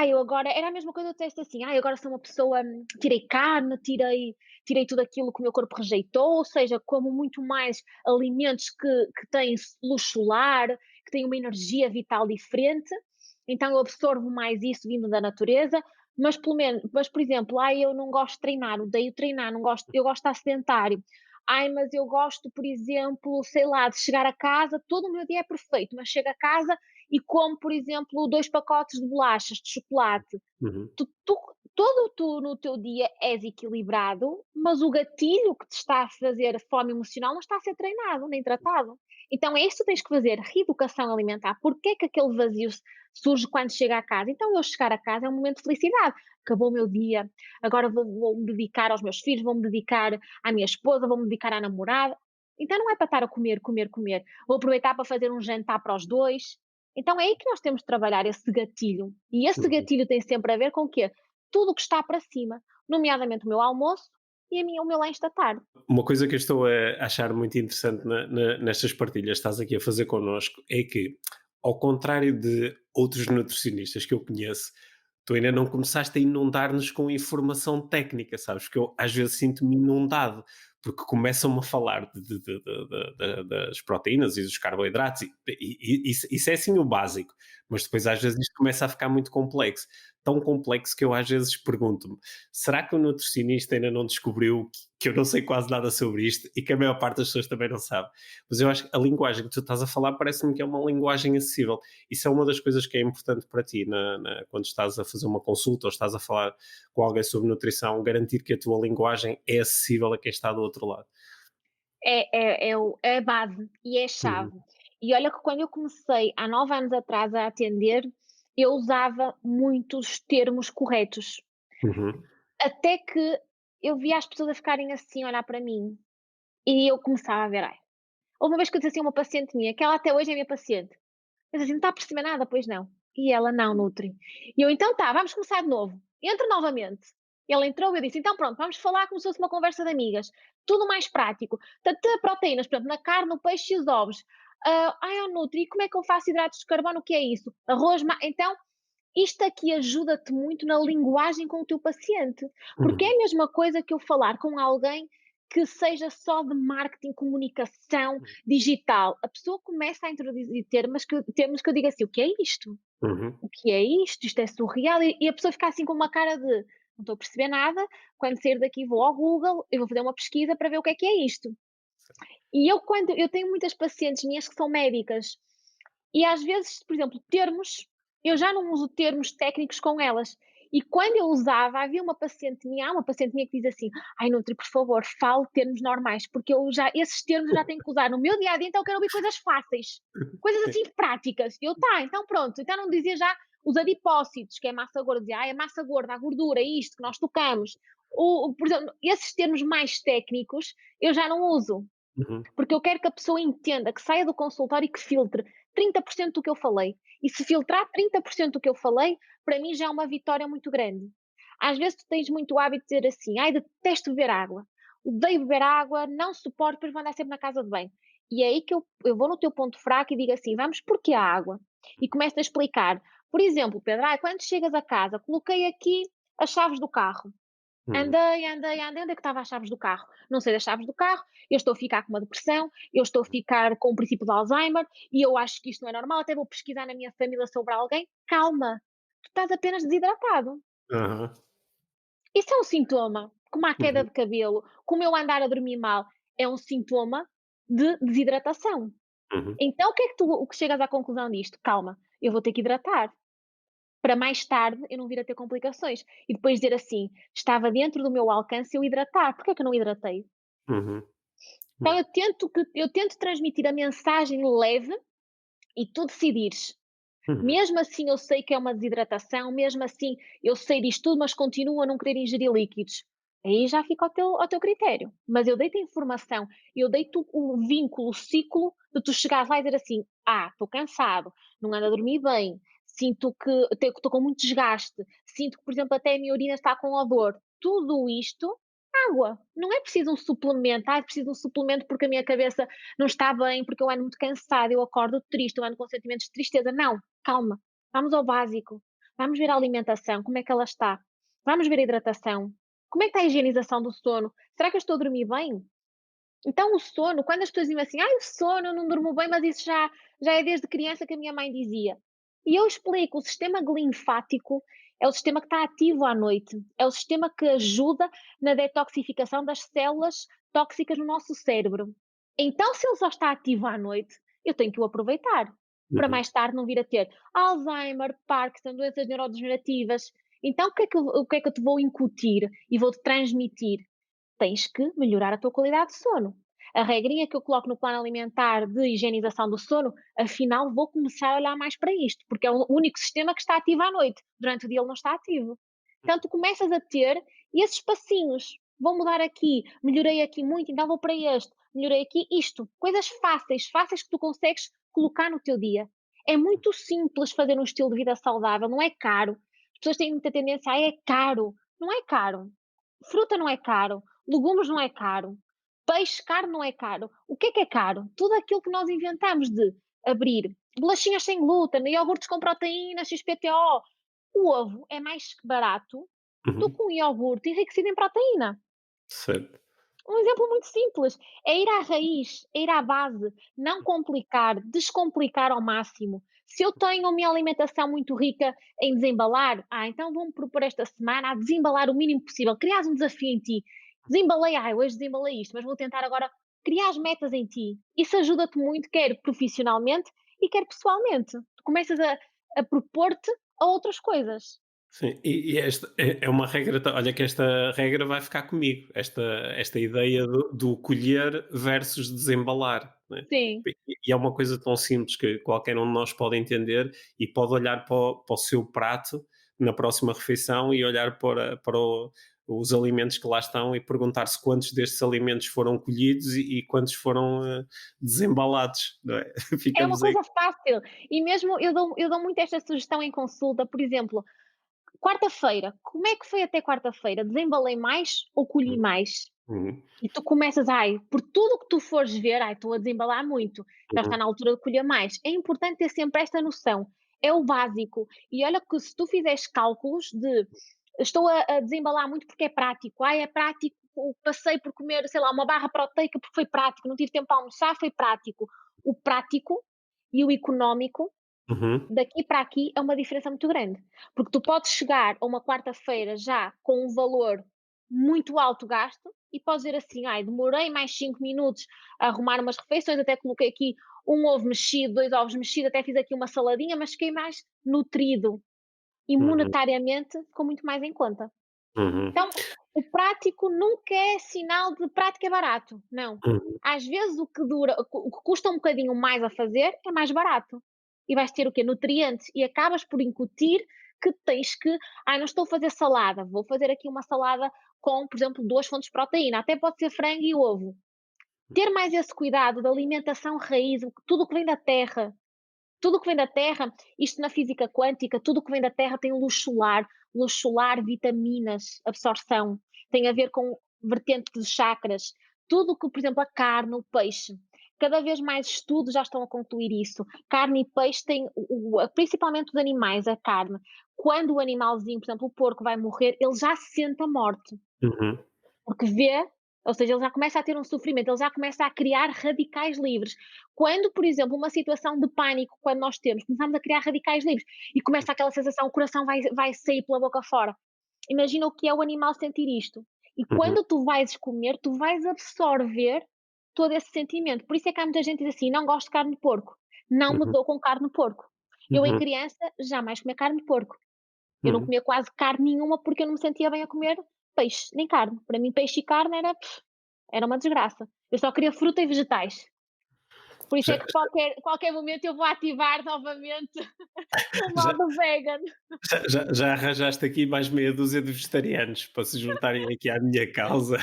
Eu agora era a mesma coisa, eu disseste assim: eu agora sou uma pessoa, tirei carne, tirei tudo aquilo que o meu corpo rejeitou", ou seja, como muito mais alimentos que têm luz solar, que têm uma energia vital diferente, então eu absorvo mais isso vindo da natureza, mas, por exemplo, eu não gosto de treinar, odeio treinar, não gosto, eu gosto de estar sedentário. Mas eu gosto, por exemplo, sei lá, de chegar a casa, todo o meu dia é perfeito, mas chego a casa e como, por exemplo, 2 pacotes de bolachas de chocolate. uhum, Tu tu todo tu no teu dia és equilibrado, mas o gatilho que te está a fazer fome emocional não está a ser treinado, nem tratado. Então é isso que tu tens que fazer, reeducação alimentar. Porquê que aquele vazio surge quando chega a casa? Então eu chegar a casa é um momento de felicidade. Acabou o meu dia, agora vou-me dedicar aos meus filhos, vou-me dedicar à minha esposa, vou-me dedicar à namorada. Então não é para estar a comer, comer, comer. Vou aproveitar para fazer um jantar para os 2. Então é aí que nós temos de trabalhar esse gatilho. E esse uhum. gatilho tem sempre a ver com o quê? Tudo o que está para cima, nomeadamente o meu almoço e o meu lanche da tarde. Uma coisa que eu estou a achar muito interessante nestas partilhas que estás aqui a fazer connosco é que, ao contrário de outros nutricionistas que eu conheço, tu ainda não começaste a inundar-nos com informação técnica, sabes? Que eu às vezes sinto-me inundado, porque começam-me a falar das proteínas e dos carboidratos, isso é assim o básico, mas depois às vezes isto começa a ficar muito complexo. Tão complexo que eu às vezes pergunto-me: será que o nutricionista ainda não descobriu que eu não sei quase nada sobre isto e que a maior parte das pessoas também não sabe? Mas eu acho que a linguagem que tu estás a falar parece-me que é uma linguagem acessível. Isso é uma das coisas que é importante para ti quando estás a fazer uma consulta ou estás a falar com alguém sobre nutrição, garantir que a tua linguagem é acessível a quem está do outro lado. É a base e é a Uhum, chave. E olha que quando eu comecei há 9 anos atrás a atender, eu usava muitos termos corretos, uhum, até que eu via as pessoas a ficarem assim a olhar para mim, e eu começava a ver, houve uma vez que eu disse assim a uma paciente minha, que ela até hoje é minha paciente. Eu disse assim: "Não está a perceber nada, pois não?" E ela: "Não, Nutri." E eu: "Então tá, vamos começar de novo." Entra novamente. Ela entrou e eu disse: "Então pronto, vamos falar como se fosse uma conversa de amigas. Tudo mais prático. Tanto proteínas, por exemplo, na carne, no peixe e os ovos. Ó Nutri, e como é que eu faço hidratos de carbono? O que é isso? Arroz, então, isto aqui ajuda-te muito na linguagem com o teu paciente, porque é uhum, a mesma coisa que eu falar com alguém que seja só de marketing, comunicação digital. A pessoa começa a introduzir termos que eu digo assim: "O que é isto? uhum. O que é isto? Isto é surreal", e a pessoa fica assim com uma cara de: "Não estou a perceber nada, quando sair daqui vou ao Google, eu vou fazer uma pesquisa para ver o que é isto". E quando eu tenho muitas pacientes minhas que são médicas, e às vezes, por exemplo, termos, eu já não uso termos técnicos com elas. E quando eu usava, havia há uma paciente minha que diz assim: "Ai, Nutri, por favor, fale termos normais, porque esses termos eu já tenho que usar no meu dia a dia, então eu quero ouvir coisas fáceis, coisas Sim. assim práticas." E eu: "Tá, então pronto." Então não dizia já os adipócitos, que é massa gorda, dizia: "É massa gorda, a gordura, é isto que nós tocamos." Por exemplo, esses termos mais técnicos eu já não uso. Uhum, Porque eu quero que a pessoa entenda, que saia do consultório e que filtre 30% do que eu falei. E se filtrar 30% do que eu falei, para mim já é uma vitória muito grande. Às vezes tu tens muito hábito de dizer assim: "Ai, detesto beber água. Odeio beber água, não suporto, depois vou andar sempre na casa de banho." E é aí que eu vou no teu ponto fraco e digo assim: "Vamos, porquê a água?" E começo a explicar. Por exemplo, Pedro: quando chegas a casa, coloquei aqui as chaves do carro. uhum, Andei, andei, andei, onde é que estava as chaves do carro? Não sei das chaves do carro, eu estou a ficar com uma depressão, eu estou a ficar com um princípio de Alzheimer e eu acho que isto não é normal, até vou pesquisar na minha família sobre alguém. Calma, tu estás apenas desidratado. aham, Isso é um sintoma, como a queda uhum, de cabelo, como eu andar a dormir mal, é um sintoma de desidratação. uhum, Então o que chegas à conclusão disto? Calma, eu vou ter que hidratar, para mais tarde eu não vir a ter complicações. E depois dizer assim: "Estava dentro do meu alcance eu hidratar, porque é que eu não hidratei?". uhum, Então uhum, eu tento transmitir a mensagem leve e tu decidires. uhum, Mesmo assim eu sei que é uma desidratação, mesmo assim eu sei disto tudo, mas continuo a não querer ingerir líquidos. Aí já fica ao teu critério. Mas eu dei-te a informação, eu dei-te o vínculo, o ciclo de tu chegares lá e dizer assim: estou cansado, não ando a dormir bem, sinto que estou com muito desgaste, sinto que, por exemplo, até a minha urina está com odor. Tudo isto, água. Não é preciso um suplemento. É preciso um suplemento porque a minha cabeça não está bem, porque eu ando muito cansada, eu acordo triste, eu ando com sentimentos de tristeza. Não, calma, vamos ao básico. Vamos ver a alimentação, como é que ela está. Vamos ver a hidratação. Como é que está a higienização do sono? Será que eu estou a dormir bem? Então o sono, quando as pessoas dizem assim: "Ai, o sono, eu não durmo bem", mas isso já é desde criança que a minha mãe dizia. E eu explico, o sistema linfático é o sistema que está ativo à noite, é o sistema que ajuda na detoxificação das células tóxicas no nosso cérebro. Então, se ele só está ativo à noite, eu tenho que o aproveitar, para uhum. mais tarde não vir a ter Alzheimer, Parkinson, doenças neurodegenerativas. Então, o que é que eu te vou incutir e vou-te transmitir? Tens que melhorar a tua qualidade de sono. A regrinha que eu coloco no plano alimentar de higienização do sono, afinal vou começar a olhar mais para isto, porque é o único sistema que está ativo à noite, durante o dia ele não está ativo. Então tu começas a ter esses passinhos, vou mudar aqui, melhorei aqui muito, então vou para este, melhorei aqui isto, coisas fáceis, fáceis que tu consegues colocar no teu dia. É muito simples fazer um estilo de vida saudável, não é caro. As pessoas têm muita tendência, é caro. Não é caro. Fruta não é caro, legumes não é caro, peixe, carne não é caro. O que é caro? Tudo aquilo que nós inventamos de abrir bolachinhas sem glúten, iogurtes com proteína, XPTO. O ovo é mais barato do Uhum, que um iogurte enriquecido em proteína. certo. Um exemplo muito simples, é ir à raiz, é ir à base, não complicar, descomplicar ao máximo. Se eu tenho a minha alimentação muito rica em desembalar, então vou-me propor esta semana a desembalar o mínimo possível, criar um desafio em ti. Desembalei, hoje desembalei isto, mas vou tentar agora criar as metas em ti. Isso ajuda-te muito, quer profissionalmente e quer pessoalmente. Tu começas a propor-te a outras coisas. Sim, e esta é uma regra, olha que esta regra vai ficar comigo, esta ideia do colher versus desembalar, né. Sim. E é uma coisa tão simples que qualquer um de nós pode entender e pode olhar para o seu prato na próxima refeição e olhar para os alimentos que lá estão e perguntar-se quantos destes alimentos foram colhidos e quantos foram, desembalados, não é? É uma Ficamos aí. coisa fácil. E mesmo eu dou muito esta sugestão em consulta, por exemplo, quarta-feira, como é que foi até quarta-feira? Desembalei mais ou colhi Uhum, mais? uhum, E tu começas, por tudo o que tu fores ver, estou a desembalar muito, já está uhum, na altura de colher mais. É importante ter sempre esta noção, é o básico. E olha que se tu fizeres cálculos de estou a desembalar muito porque é prático, é prático, passei por comer, sei lá, uma barra proteica porque foi prático, não tive tempo para almoçar, foi prático. O prático e o económico uhum, daqui para aqui é uma diferença muito grande, porque tu podes chegar a uma quarta-feira já com um valor muito alto gasto e podes dizer assim: "Ai, demorei mais 5 minutos a arrumar umas refeições, até coloquei aqui um ovo mexido, 2 ovos mexidos, até fiz aqui uma saladinha, mas fiquei mais nutrido", e uhum, monetariamente ficou muito mais em conta. uhum, Então, o prático nunca é sinal de prático é barato, não. uhum. Às vezes o que custa um bocadinho mais a fazer é mais barato. E vais ter o quê? Nutrientes e acabas por incutir que tens que, não estou a fazer salada, vou fazer aqui uma salada com, por exemplo, 2 fontes de proteína, até pode ser frango e ovo. Ter mais esse cuidado da alimentação raiz, tudo o que vem da terra, tudo o que vem da Terra, isto na física quântica, tudo o que vem da Terra tem luz solar, vitaminas, absorção, tem a ver com vertente de chakras. Tudo o que, por exemplo, a carne, o peixe, Cada vez mais estudos já estão a concluir isso. Carne e peixe têm principalmente os animais, a carne. Quando o animalzinho, por exemplo, o porco vai morrer, ele já sente a morte, Uhum, porque vê, ou seja, ele já começa a ter um sofrimento, ele já começa a criar radicais livres. Quando, por exemplo, uma situação de pânico, quando nós temos, começamos a criar radicais livres e começa aquela sensação, o coração vai sair pela boca fora. Imagina o que é o animal sentir isto. E uhum, quando tu vais comer, tu vais absorver todo esse sentimento. Por isso é que há muita gente que diz assim: não gosto de carne de porco, não me uhum, dou com carne de porco. Eu, em uhum, criança, jamais comia carne de porco. Eu não uhum. comia quase carne nenhuma porque eu não me sentia bem a comer peixe, nem carne. Para mim, peixe e carne era uma desgraça. Eu só queria fruta e vegetais. Por isso é Já, que qualquer momento eu vou ativar novamente o já, modo vegan. já arranjaste aqui mais meia dúzia de vegetarianos para se juntarem aqui à minha causa.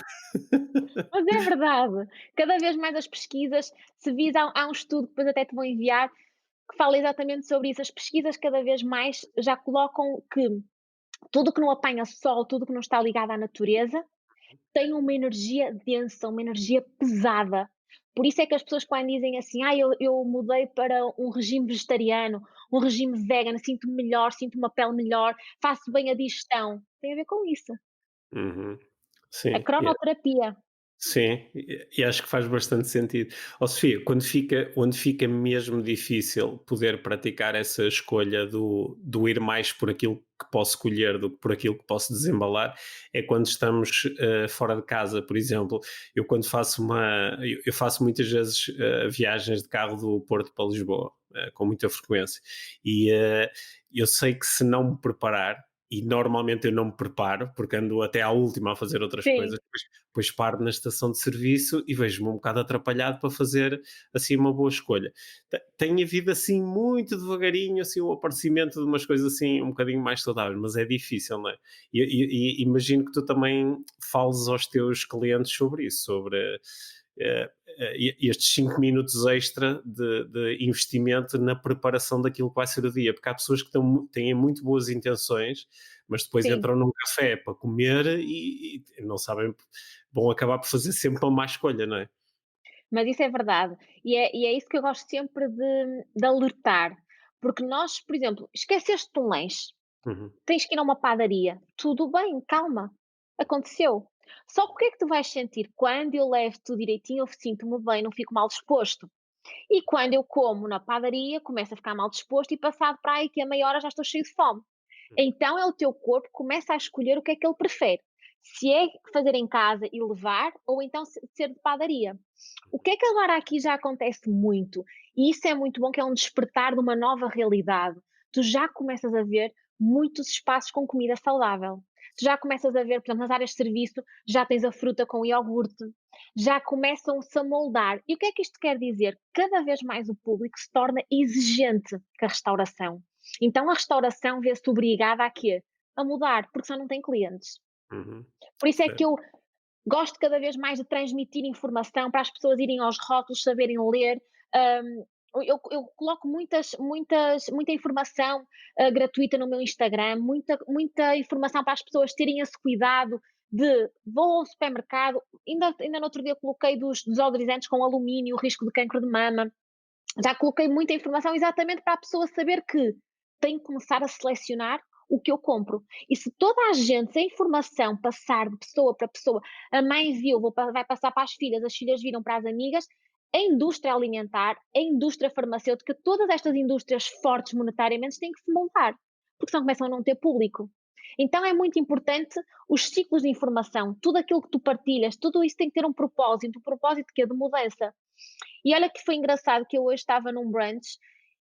Mas é verdade. Cada vez mais as pesquisas, se vis, há um estudo que depois até te vou enviar, que fala exatamente sobre isso. As pesquisas cada vez mais já colocam que tudo que não apanha sol, tudo que não está ligado à natureza, tem uma energia densa, uma energia pesada. Por isso é que as pessoas quando dizem assim: eu mudei para um regime vegetariano, um regime vegan, sinto-me melhor, sinto uma pele melhor, faço bem a digestão. Tem a ver com isso. Uhum. A Sim, cronoterapia. sim, e acho que faz bastante sentido. Ó Sofia, onde fica mesmo difícil poder praticar essa escolha do ir mais por aquilo que posso colher do que por aquilo que posso desembalar, é quando estamos fora de casa, por exemplo. Eu faço muitas vezes viagens de carro do Porto para Lisboa, com muita frequência, e eu sei que se não me preparar, e normalmente eu não me preparo, porque ando até à última a fazer outras Sim, coisas, depois paro na estação de serviço e vejo-me um bocado atrapalhado para fazer assim uma boa escolha. Tem havido assim muito devagarinho assim o aparecimento de umas coisas assim um bocadinho mais saudáveis, mas é difícil, não é? E imagino que tu também fales aos teus clientes sobre isso, sobre estes 5 minutos extra de investimento na preparação daquilo que vai ser o dia, porque há pessoas que têm muito boas intenções, mas depois sim. entram num café para comer e não sabem, vão acabar por fazer sempre uma má escolha, não é? Mas isso é verdade. E é isso que eu gosto sempre de alertar. Porque nós, por exemplo, esqueceste de um lanche, Uhum, tens que ir a uma padaria. Tudo bem, calma. Aconteceu. Só que o que é que tu vais sentir quando eu levo tudo direitinho, eu sinto-me bem, não fico mal disposto. E quando eu como na padaria, começo a ficar mal disposto e passado para aí que a meia hora já estou cheio de fome. Então é o teu corpo que começa a escolher o que é que ele prefere. Se é fazer em casa e levar, ou então ser de padaria. O que é que agora aqui já acontece muito, e isso é muito bom, que é um despertar de uma nova realidade. Tu já começas a ver muitos espaços com comida saudável. Tu já começas a ver, por exemplo, nas áreas de serviço, já tens a fruta com iogurte, já começam-se a moldar. E o que é que isto quer dizer? Cada vez mais o público se torna exigente com a restauração. Então a restauração vê-se obrigada a quê? A mudar, porque só não tem clientes. uhum, Por isso é que certo. eu gosto cada vez mais de transmitir informação para as pessoas irem aos rótulos, saberem ler. Eu coloco muita informação gratuita no meu Instagram, muita informação para as pessoas terem esse cuidado de vou ao supermercado. Ainda no outro dia coloquei dos desodorizantes com alumínio, o risco de cancro de mama. Já coloquei muita informação exatamente para a pessoa saber que tem que começar a selecionar o que eu compro. E se toda a gente, se a informação passar de pessoa para pessoa, a mãe viu, vai passar para as filhas viram para as amigas, a indústria alimentar, a indústria farmacêutica, todas estas indústrias fortes monetariamente têm que se montar, porque senão começam a não ter público. Então é muito importante os ciclos de informação, tudo aquilo que tu partilhas, tudo isso tem que ter um propósito que é de mudança. E olha que foi engraçado que eu hoje estava num brunch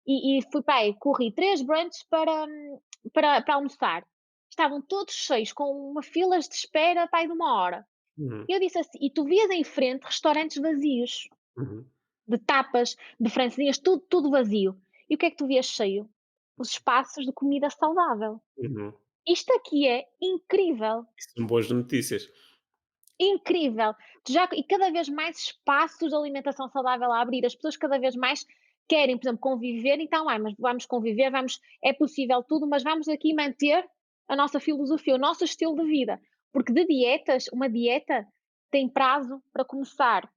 e fui para aí, corri 3 brunches para almoçar. Estavam todos cheios, com uma filas de espera para aí de 1 hora. Uhum, E eu disse assim, e tu vias em frente restaurantes vazios, uhum, de tapas, de francesinhas, tudo vazio. E o que é que tu vias cheio? Os espaços de comida saudável. uhum. Isto aqui é incrível. Isso são boas notícias. Incrível! E cada vez mais espaços de alimentação saudável a abrir, as pessoas cada vez mais querem, por exemplo, conviver, então, mas vamos conviver, é possível tudo, mas vamos aqui manter a nossa filosofia, o nosso estilo de vida, porque de dietas, uma dieta tem prazo para começar,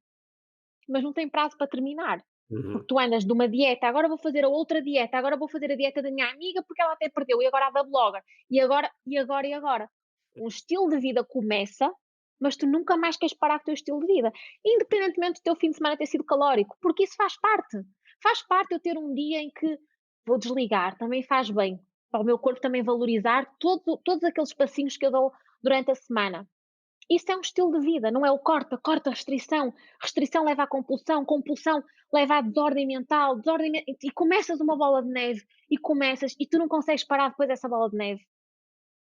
mas não tem prazo para terminar. Porque Uhum. tu andas de uma dieta, agora vou fazer a outra dieta, agora vou fazer a dieta da minha amiga porque ela até perdeu, e agora a da blogger, e agora, e agora, e agora. Um estilo de vida começa, mas tu nunca mais queres parar com o teu estilo de vida, independentemente do teu fim de semana ter sido calórico, porque isso faz parte. Faz parte eu ter um dia em que vou desligar, também faz bem, para o meu corpo também valorizar todos aqueles passinhos que eu dou durante a semana. Isso é um estilo de vida, não é o corta, corta, restrição. Restrição leva à compulsão, compulsão leva à desordem mental, e começas uma bola de neve, e começas, e tu não consegues parar depois dessa bola de neve.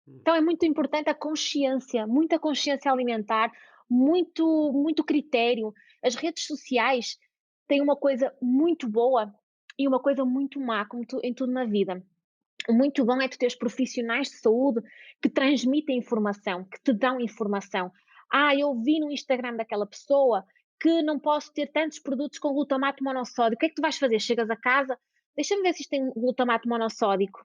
Hum. Então é muito importante a consciência, muita consciência alimentar, muito critério. As redes sociais têm uma coisa muito boa e uma coisa muito má, como em tudo na vida. O muito bom é tu teres profissionais de saúde que transmitem informação, que te dão informação. Ah, eu vi no Instagram daquela pessoa que não posso ter tantos produtos com glutamato monossódico. O que é que tu vais fazer? Chegas a casa, deixa-me ver se isto tem glutamato monossódico.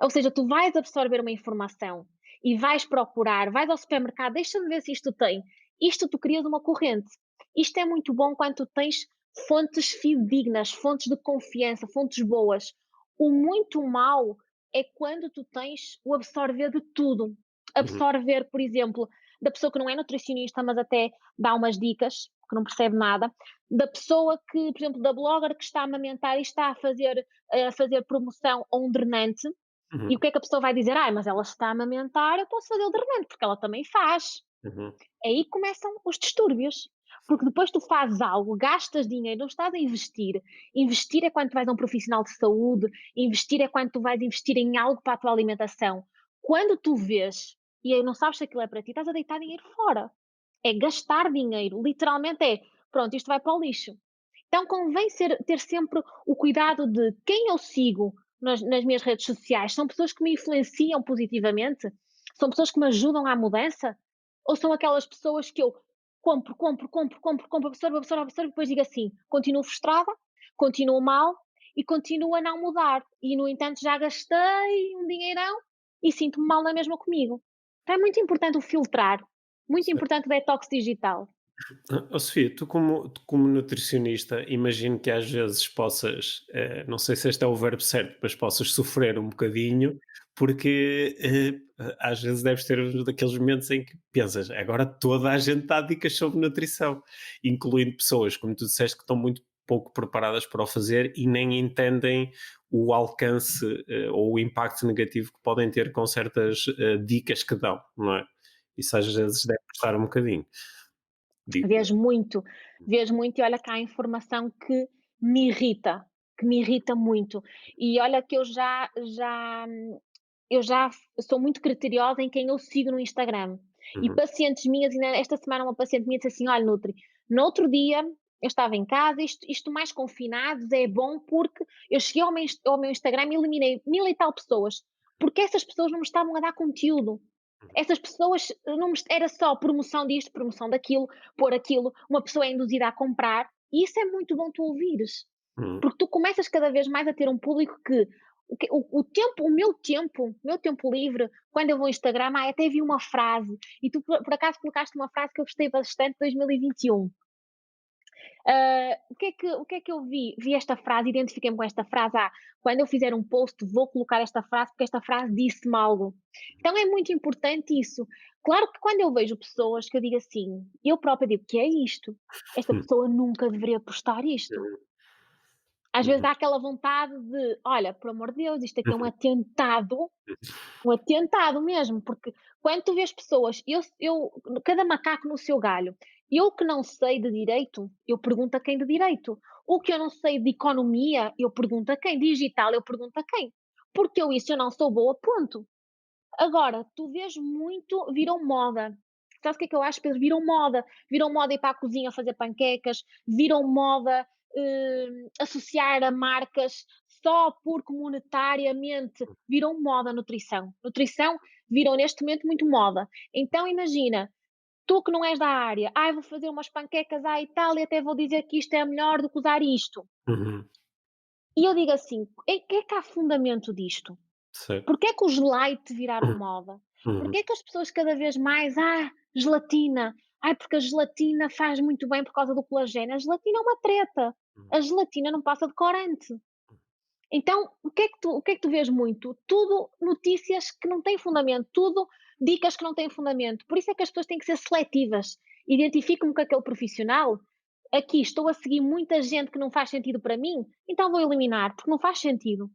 Ou seja, tu vais absorver uma informação e vais procurar, vais ao supermercado, deixa-me ver se isto tem. Isto tu crias uma corrente. Isto é muito bom quando tu tens fontes fidedignas, fontes de confiança, fontes boas. O muito mau é quando tu tens o absorver de tudo. Uhum. Absorver, por exemplo, da pessoa que não é nutricionista, mas até dá umas dicas, que não percebe nada, da pessoa que, por exemplo, da blogger que está a amamentar e está a fazer promoção a um drenante, e o Uhum. que é que a pessoa vai dizer? Ai, mas ela está a amamentar, eu posso fazer o drenante, porque ela também faz. Uhum. Aí começam os distúrbios. Porque depois tu fazes algo, gastas dinheiro, não estás a investir. Investir é quando tu vais a um profissional de saúde, investir é quando tu vais investir em algo para a tua alimentação. Quando tu vês e aí não sabes se aquilo é para ti, estás a deitar dinheiro fora. É gastar dinheiro, literalmente é, pronto, isto vai para o lixo. Então convém ter sempre o cuidado de quem eu sigo nas minhas redes sociais. São pessoas que me influenciam positivamente? São pessoas que me ajudam à mudança? Ou são aquelas pessoas que eu compro, compro, compro, compro, compro, absorvo, absorvo, absorvo, e depois digo assim, continuo frustrada, continuo mal e continuo a não mudar. E, no entanto, já gastei um dinheirão e sinto-me mal na mesma comigo. Então é muito importante o filtrar, muito importante o detox digital. Sofia, tu como nutricionista, imagino que às vezes possas, não sei se este é o verbo certo, mas possas sofrer um bocadinho, porque às vezes deves ter um daqueles momentos em que pensas, agora toda a gente dá dicas sobre nutrição, incluindo pessoas, como tu disseste, que estão muito pouco preparadas para o fazer e nem entendem o alcance ou o impacto negativo que podem ter com certas dicas que dão, não é? Isso às vezes deve custar um bocadinho, digo eu. Vejo muito, vejo muito e olha que há informação que me irrita muito. E olha que eu já sou muito criteriosa em quem eu sigo no Instagram. E Uhum. pacientes minhas, ainda esta semana uma paciente minha disse assim: "Olha, Nutri, no outro dia eu estava em casa, isto mais confinados é bom porque eu cheguei ao meu Instagram e eliminei 1000 e tal pessoas, porque essas pessoas não me estavam a dar conteúdo. Essas pessoas não me era só promoção disto, promoção daquilo, pôr aquilo, uma pessoa é induzida a comprar, e isso é muito bom tu ouvires, Uhum. porque tu começas cada vez mais a ter um público que o meu tempo livre, quando eu vou ao Instagram, até vi uma frase, e tu por acaso colocaste uma frase que eu gostei bastante de 2021. O que é que eu vi? Vi esta frase, identifiquei-me com esta frase. Quando eu fizer um post, vou colocar esta frase, porque esta frase disse-me algo. Então é muito importante isso. Claro que quando eu vejo pessoas que eu digo assim, eu própria digo: "Que é isto? Esta Uhum. pessoa nunca deveria postar isto". Às vezes Uhum. dá aquela vontade de: "Olha, por amor de Deus, isto aqui é Uhum. um atentado mesmo", porque quando tu vês pessoas, cada macaco no seu galho. Eu que não sei de direito, eu pergunto a quem de direito. O que eu não sei de economia, eu pergunto a quem. Digital, eu pergunto a quem. Porque eu não sou boa, ponto. Agora, tu vês muito, viram moda. Sabes o que é que eu acho, Pedro? Viram moda. Viram moda ir para a cozinha fazer panquecas, viram moda associar a marcas só porque monetariamente viram moda a nutrição. Nutrição virou neste momento muito moda. Então imagina, tu que não és da área, vou fazer umas panquecas à Itália e até vou dizer que isto é melhor do que usar isto. Uhum. E eu digo assim, que é que há fundamento disto? Certo. Porquê é que os light viraram moda? Uhum. Porquê é que as pessoas cada vez mais, gelatina, Ai, porque a gelatina faz muito bem por causa do colagênio. A gelatina é uma treta. Uhum. A gelatina não passa de corante. Então, o que é que tu vês muito? Tudo notícias que não têm fundamento, tudo dicas que não têm fundamento. Por isso é que as pessoas têm que ser seletivas. Identifico-me com aquele profissional, aqui estou a seguir muita gente que não faz sentido para mim, então vou eliminar, porque não faz sentido.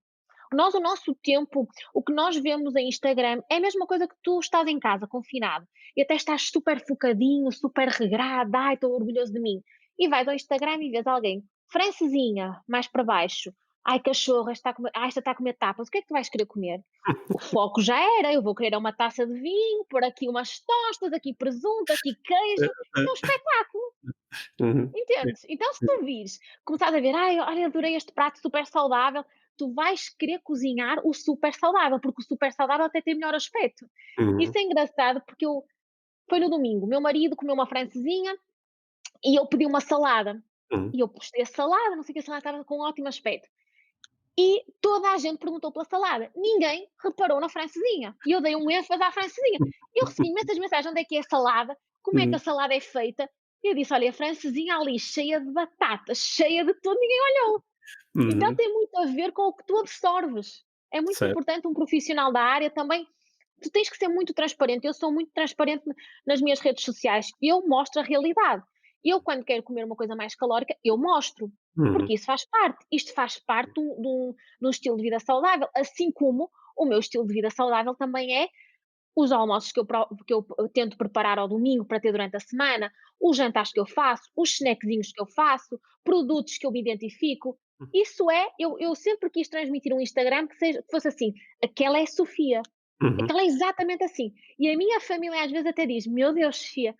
Nós, o nosso tempo, o que nós vemos em Instagram é a mesma coisa que tu estás em casa, confinado, e até estás super focadinho, super regrado, ai, estou orgulhoso de mim. E vais ao Instagram e vês alguém, francesinha, mais para baixo, ai, cachorro, esta está a comer tapas, o que é que tu vais querer comer? O foco já era, eu vou querer uma taça de vinho, por aqui umas tostas, aqui presunto, aqui queijo, é um espetáculo. Uhum. Sim. Entendes? Então se tu vires, começares a ver: "Ai, olha, adorei este prato super saudável", tu vais querer cozinhar o super saudável, porque o super saudável até tem melhor aspecto. Uhum. Isso é engraçado, porque foi no domingo, o meu marido comeu uma francesinha e eu pedi uma salada. Uhum. E eu postei a salada, não sei o que, a salada estava com um ótimo aspecto. E toda a gente perguntou pela salada, ninguém reparou na francesinha. E eu dei um ênfase à francesinha. Eu recebi imensas mensagens: "Onde é que é a salada? Como é que a Uhum. salada é feita?" E eu disse: "Olha, a francesinha ali, cheia de batata, cheia de tudo, ninguém olhou." Então Uhum. tem muito a ver com o que tu absorves. É muito Certo. importante um profissional da área também. Tu tens que ser muito transparente. Eu sou muito transparente nas minhas redes sociais. Eu mostro a realidade. Eu, quando quero comer uma coisa mais calórica, eu mostro. Porque Uhum. isso faz parte. Isto faz parte de um estilo de vida saudável. Assim como o meu estilo de vida saudável também é os almoços que eu tento preparar ao domingo para ter durante a semana, os jantares que eu faço, os snackzinhos que eu faço, produtos que eu me identifico. Isso é, eu sempre quis transmitir um Instagram que fosse assim, aquela é a Sofia, Uhum. aquela é exatamente assim. E a minha família às vezes até diz: "Meu Deus, Sofia,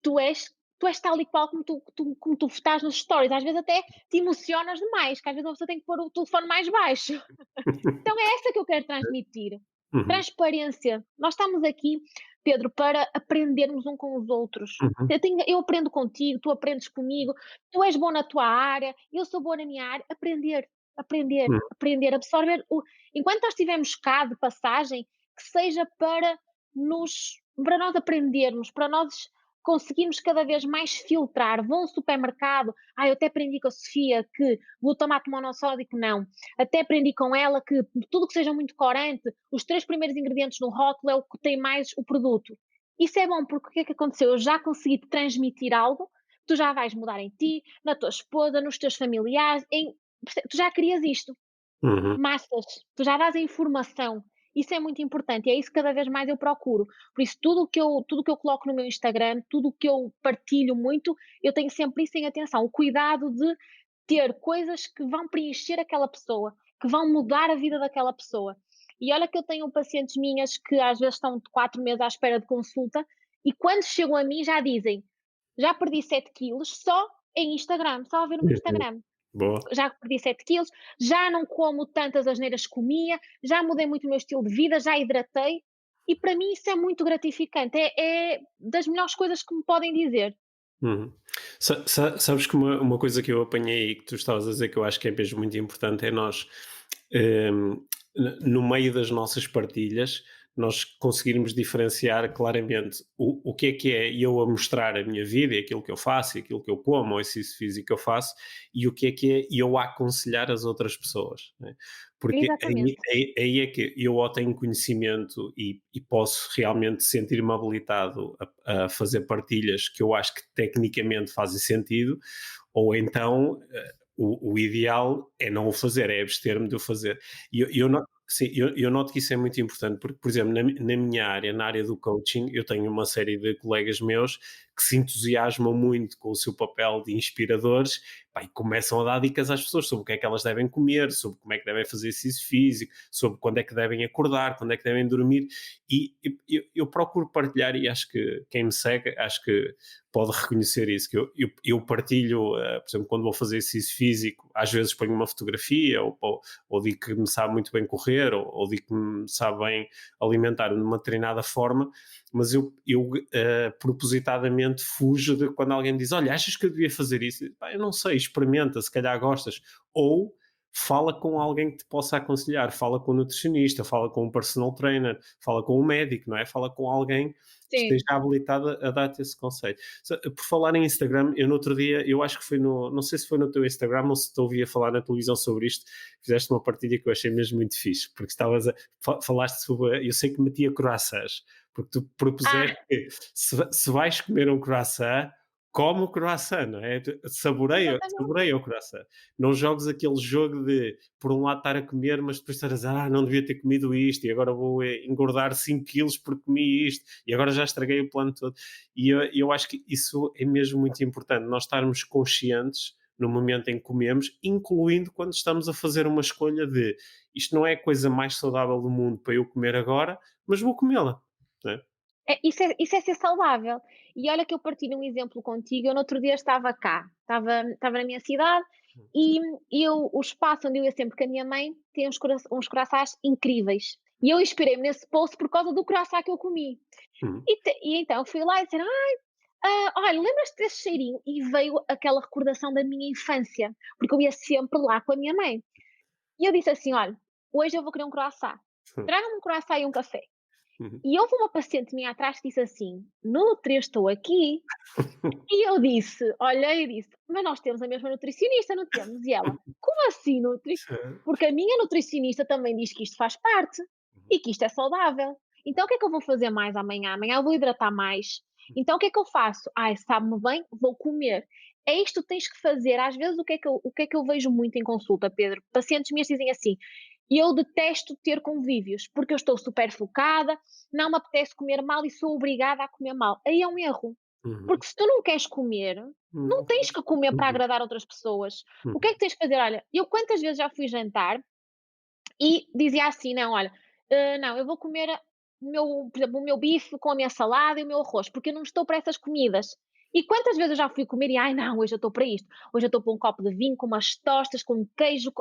tu és, tu és tal e qual como tu estás nos stories." Às vezes até te emocionas demais, que às vezes uma pessoa tem que pôr o telefone mais baixo. Então é essa que eu quero transmitir. Uhum. Transparência. Nós estamos aqui, Pedro, para aprendermos um com os outros. Uhum. Eu aprendo contigo, tu aprendes comigo, tu és bom na tua área, eu sou boa na minha área. Aprender, aprender, Uhum. aprender, absorver. Enquanto nós estivermos cá de passagem, que seja para nós aprendermos, para nós conseguirmos cada vez mais filtrar. Vou ao supermercado, eu até aprendi com a Sofia que glutamato monossódico não. Até aprendi com ela que tudo que seja muito corante, os 3 primeiros ingredientes no rótulo é o que tem mais o produto. Isso é bom, porque o que é que aconteceu? Eu já consegui te transmitir algo, tu já vais mudar em ti, na tua esposa, nos teus familiares, tu já querias isto. Uhum. Massas, tu já dás a informação. Isso é muito importante e é isso que cada vez mais eu procuro. Por isso, tudo o que eu coloco no meu Instagram, tudo o que eu partilho muito, eu tenho sempre isso em atenção, o cuidado de ter coisas que vão preencher aquela pessoa, que vão mudar a vida daquela pessoa. E olha que eu tenho pacientes minhas que às vezes estão de 4 meses à espera de consulta e quando chegam a mim já dizem: "Já perdi 7 quilos só em Instagram, só a ver o meu Uhum. Instagram. Boa. Já perdi 7 quilos, já não como tantas asneiras que comia, já mudei muito o meu estilo de vida, já hidratei." E para mim isso é muito gratificante, é das melhores coisas que me podem dizer. Uhum. Sabes que uma coisa que eu apanhei e que tu estavas a dizer que eu acho que é mesmo muito importante é nós, no meio das nossas partilhas, nós conseguirmos diferenciar claramente o que é eu a mostrar a minha vida e aquilo que eu faço e aquilo que eu como, ou exercício físico que eu faço, e o que é eu a aconselhar as outras pessoas. Né? Porque Exatamente. aí é que eu ou tenho conhecimento e posso realmente sentir-me habilitado a fazer partilhas que eu acho que tecnicamente fazem sentido, ou então o ideal é não o fazer, é abster-me de o fazer. E eu noto que isso é muito importante, porque, por exemplo, na minha área, na área do coaching, eu tenho uma série de colegas meus que se entusiasmam muito com o seu papel de inspiradores, pá, e começam a dar dicas às pessoas sobre o que é que elas devem comer, sobre como é que devem fazer exercício físico, sobre quando é que devem acordar, quando é que devem dormir, e eu procuro partilhar, e acho que quem me segue, acho que pode reconhecer isso, que eu partilho, por exemplo, quando vou fazer exercício físico, às vezes ponho uma fotografia, ou digo que me sabe muito bem correr, ou digo que me sabe bem alimentar de uma determinada forma, mas eu propositadamente fujo de quando alguém me diz: olha, achas que eu devia fazer isso? Pá, eu não sei, experimenta, se calhar gostas. Ou fala com alguém que te possa aconselhar, fala com um nutricionista, fala com um personal trainer, fala com um médico, não é? Fala com alguém que esteja Sim. habilitado a dar-te esse conselho. Por falar em Instagram, eu no outro dia, eu acho que foi no, não sei se foi no teu Instagram ou se te ouvi a falar na televisão sobre isto, fizeste uma partilha que eu achei mesmo muito fixe, porque falaste sobre, eu sei que metia croissants, porque tu Ah, propuseste que se vais comer um croissant, come o croissant, não é? exatamente. Saboreia o croissant. Não jogues aquele jogo de, por um lado, estar a comer, mas depois estar a dizer, não devia ter comido isto, e agora vou engordar 5 quilos porque comi isto, e agora já estraguei o plano todo. E eu acho que isso é mesmo muito importante, nós estarmos conscientes no momento em que comemos, incluindo quando estamos a fazer uma escolha de isto não é a coisa mais saudável do mundo para eu comer agora, mas vou comê-la. Não é? Isso é ser saudável. E olha que eu partilho um exemplo contigo, eu no outro dia estava cá, estava na minha cidade e o espaço onde eu ia sempre com a minha mãe tem uns croissants incríveis. E eu inspirei-me nesse post por causa do croissant que eu comi. Uhum. E então fui lá e disseram: olha, lembras-te desse cheirinho? E veio aquela recordação da minha infância, porque eu ia sempre lá com a minha mãe. E eu disse assim: olha, hoje eu vou querer um croissant. Traga-me um croissant e um café. Uhum. E houve uma paciente minha atrás que disse assim: Nutri, eu estou aqui. E eu disse, olhei e disse: mas nós temos a mesma nutricionista, não temos? E ela: como assim, Nutri? Sim. Porque a minha nutricionista também diz que isto faz parte e que isto é saudável. Então o que é que eu vou fazer mais amanhã? Amanhã eu vou hidratar mais. Então o que é que eu faço? Ai, sabe-me bem, vou comer. É isto que tens que fazer. Às vezes o que é que eu vejo muito em consulta, Pedro? Pacientes minhas dizem assim: eu detesto ter convívios, porque eu estou super focada, não me apetece comer mal e sou obrigada a comer mal. Aí é um erro. Uhum. Porque se tu não queres comer, não Uhum. tens que comer para Uhum. agradar outras pessoas. O que é Uhum. que tens que fazer? Olha, eu quantas vezes já fui jantar e dizia assim: não, olha, não, eu vou comer por exemplo, o meu bife com a minha salada e o meu arroz, porque eu não estou para essas comidas. E quantas vezes eu já fui comer e, ai não, hoje eu estou para isto, hoje eu estou para um copo de vinho, com umas tostas, com queijo,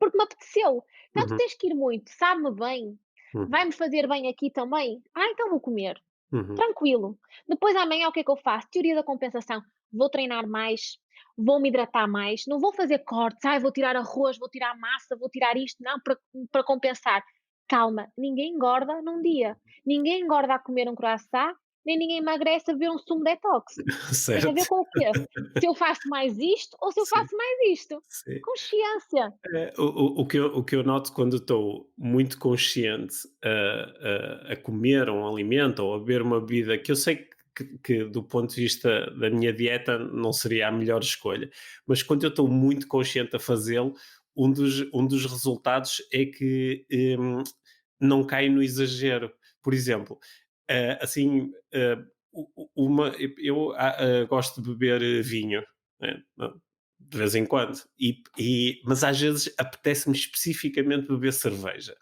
porque me apeteceu. Então tu Uhum. tens que ir muito, sabe-me bem, Uhum. vai-me fazer bem aqui também. Ah, então vou comer. Uhum. Tranquilo. Depois amanhã o que é que eu faço? Teoria da compensação. Vou treinar mais, vou me hidratar mais, não vou fazer cortes, ai, vou tirar arroz, vou tirar massa, vou tirar isto, não, para compensar. Calma, ninguém engorda num dia. Ninguém engorda a comer um croissant, nem ninguém emagrece a beber um sumo detox. Tem a ver Certo. com o quê? Se eu faço mais isto ou se eu Sim, faço mais isto. sim. Consciência. O que eu noto quando estou muito consciente a comer um alimento ou a beber uma bebida que eu sei que do ponto de vista da minha dieta não seria a melhor escolha, mas quando eu estou muito consciente a fazê-lo, um dos resultados é que não cai no exagero. Por exemplo, assim, eu gosto de beber vinho, né? De vez em quando. Mas às vezes apetece-me especificamente beber cerveja.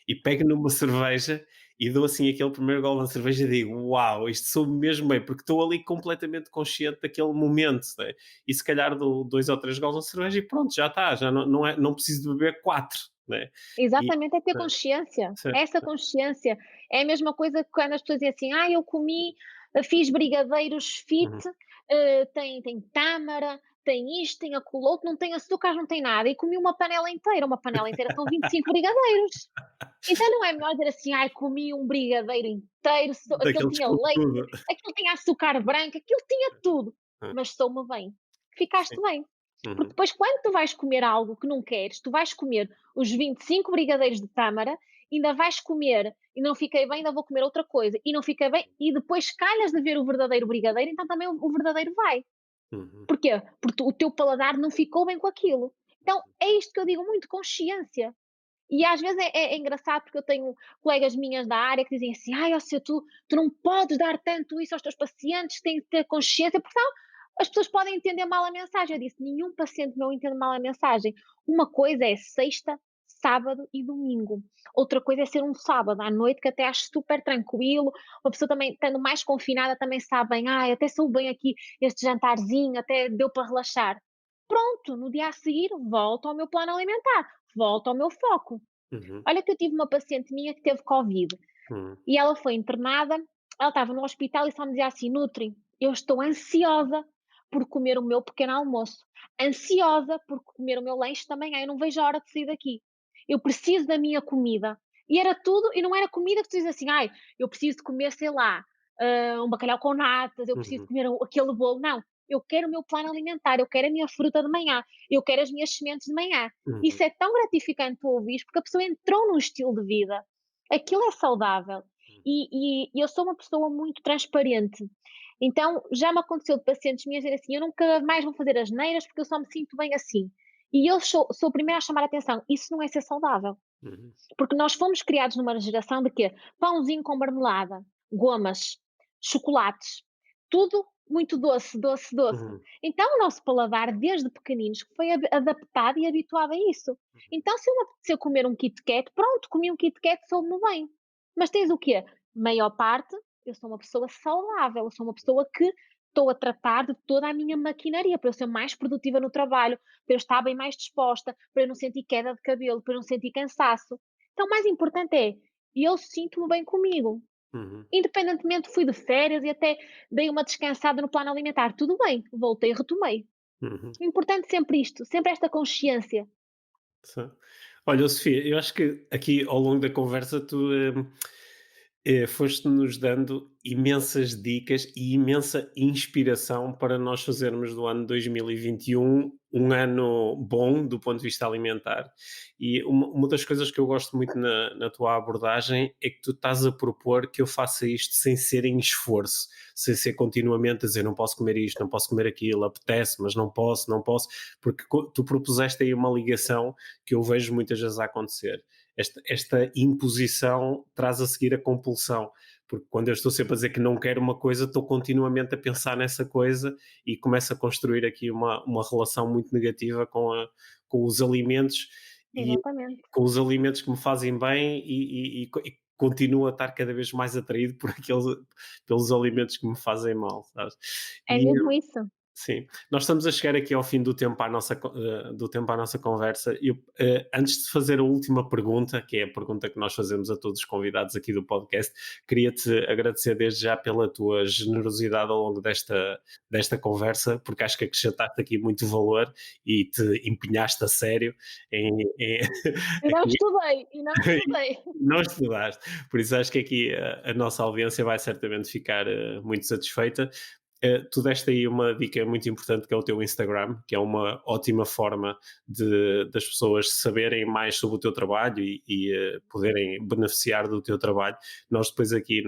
E pego numa cerveja e dou assim aquele primeiro gole na cerveja e digo: Uau, isto soube mesmo bem, porque estou ali completamente consciente daquele momento. Né? E se calhar dou 2 ou 3 goles na cerveja e pronto, já está, já não preciso de beber quatro. Né? E, Exatamente, é ter né? consciência. Sim, Essa consciência. É a mesma coisa que quando as pessoas dizem assim: eu comi, fiz brigadeiros fit, uhum. tem tâmara, tem isto, tem aquilo outro, não tem açúcar, não tem nada, e comi uma panela inteira são 25 brigadeiros. Então não é melhor dizer assim: "Ai, comi um brigadeiro inteiro, aquele Daqueles tinha com leite, tudo. aquele tinha açúcar branco, aquilo tinha tudo, Hum, mas soube-me bem". Ficaste Sim. bem. Porque Uhum. depois quando tu vais comer algo que não queres, tu vais comer os 25 brigadeiros de tâmara, ainda vais comer e não fiquei bem, ainda vou comer outra coisa, e não fiquei bem, e depois calhas de ver o verdadeiro brigadeiro, então também o verdadeiro vai. Uhum. Porquê? Porque o teu paladar não ficou bem com aquilo. Então é isto que eu digo muito, consciência. E às vezes é engraçado porque eu tenho colegas minhas da área que dizem assim: "Ai, ó Seu, tu não podes dar tanto isso aos teus pacientes, têm que ter consciência", porque senão as pessoas podem entender mal a mensagem. Eu disse: "Nenhum paciente meu entende mal a mensagem. Uma coisa é sexta, sábado e domingo. Outra coisa é ser um sábado à noite que até acho super tranquilo, uma pessoa também estando mais confinada também sabe bem: "Ai, até sou bem aqui este jantarzinho, até deu para relaxar". Pronto, no dia a seguir volto ao meu plano alimentar, volto ao meu foco. Uhum. Olha que eu tive uma paciente minha que teve Covid Uhum. e ela foi internada, ela estava no hospital e só me dizia assim: Nutri, eu estou ansiosa por comer o meu pequeno almoço, ansiosa por comer o meu lanche também. Eu não vejo a hora de sair daqui. Eu preciso da minha comida. E era tudo, e não era comida que tu dizes assim, ai, eu preciso de comer, sei lá, um bacalhau com natas, eu preciso de Uhum. comer aquele bolo. Não, eu quero o meu plano alimentar, eu quero a minha fruta de manhã, eu quero as minhas sementes de manhã. Uhum. Isso é tão gratificante tu ouvires, porque a pessoa entrou num estilo de vida. Aquilo é saudável. E eu sou uma pessoa muito transparente. Então, já me aconteceu de pacientes minhas dizer assim: eu nunca mais vou fazer asneiras porque eu só me sinto bem assim. E eu sou a primeira a chamar a atenção. Isso não é ser saudável. Uhum. Porque nós fomos criados numa geração de quê? Pãozinho com marmelada, gomas, chocolates, tudo muito doce, doce, doce. Uhum. Então o nosso paladar, desde pequeninos, foi adaptado e habituado a isso. Então se eu me apeteceu comer um Kit Kat, pronto, comi um Kit Kat, soube-me bem. Mas tens o quê? Maior parte, eu sou uma pessoa saudável, eu sou uma pessoa que estou a tratar de toda a minha maquinaria para eu ser mais produtiva no trabalho, para eu estar bem mais disposta, para eu não sentir queda de cabelo, para eu não sentir cansaço. Então, o mais importante é, eu sinto-me bem comigo. Uhum. Independentemente, fui de férias e até dei uma descansada no plano alimentar. Tudo bem, voltei e retomei. Uhum. O importante é sempre isto, sempre esta consciência. Sim. Olha, Sofia, eu acho que aqui ao longo da conversa tu foste-nos dando imensas dicas e imensa inspiração para nós fazermos do ano 2021 um ano bom do ponto de vista alimentar. E uma das coisas que eu gosto muito na tua abordagem é que tu estás a propor que eu faça isto sem ser em esforço, sem ser continuamente a dizer não posso comer isto, não posso comer aquilo, apetece, mas não posso, não posso, porque tu propuseste aí uma ligação que eu vejo muitas vezes a acontecer. Esta imposição traz a seguir a compulsão, porque quando eu estou sempre a dizer que não quero uma coisa, estou continuamente a pensar nessa coisa e começo a construir aqui uma relação muito negativa com os alimentos e Exatamente. com os alimentos que me fazem bem e continuo a estar cada vez mais atraído pelos alimentos que me fazem mal, sabes? É E mesmo isso. sim, nós estamos a chegar aqui ao fim do tempo do tempo à nossa conversa. Antes de fazer a última pergunta, que é a pergunta que nós fazemos a todos os convidados aqui do podcast, queria-te agradecer desde já pela tua generosidade ao longo desta conversa, porque acho que acrescentaste aqui muito valor e te empenhaste a sério em E não estudei, e não estudei. não estudaste. Por isso acho que aqui a nossa audiência vai certamente ficar muito satisfeita. Tu deste aí uma dica muito importante que é o teu Instagram, que é uma ótima forma das pessoas saberem mais sobre o teu trabalho e poderem beneficiar do teu trabalho. Nós depois aqui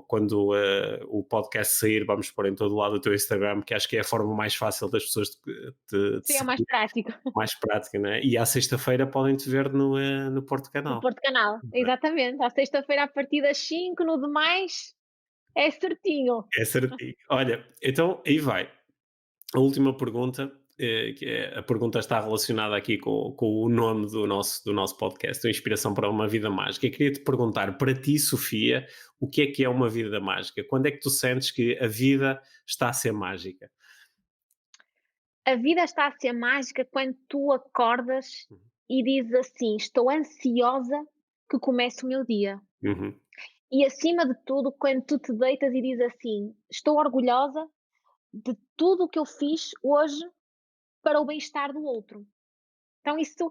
quando o podcast sair, vamos pôr em todo lado o teu Instagram, que acho que é a forma mais fácil das pessoas de Sim, é mais seguir, prático. mais prática, né? E à sexta-feira podem-te ver no Porto No Canal. Porto Canal, exatamente. À sexta-feira a partir das 5, no demais é certinho. É certinho. Olha, então aí vai. A última pergunta, a pergunta está relacionada aqui com o nome do nosso podcast, a Inspiração para uma Vida Mágica. Eu queria te perguntar, para ti, Sofia, o que é uma vida mágica? Quando é que tu sentes que a vida está a ser mágica? A vida está a ser mágica quando tu acordas e dizes assim: "Estou ansiosa que comece o meu dia". Uhum, E acima de tudo, quando tu te deitas e dizes assim: "Estou orgulhosa de tudo o que eu fiz hoje para o bem-estar do outro". Então isso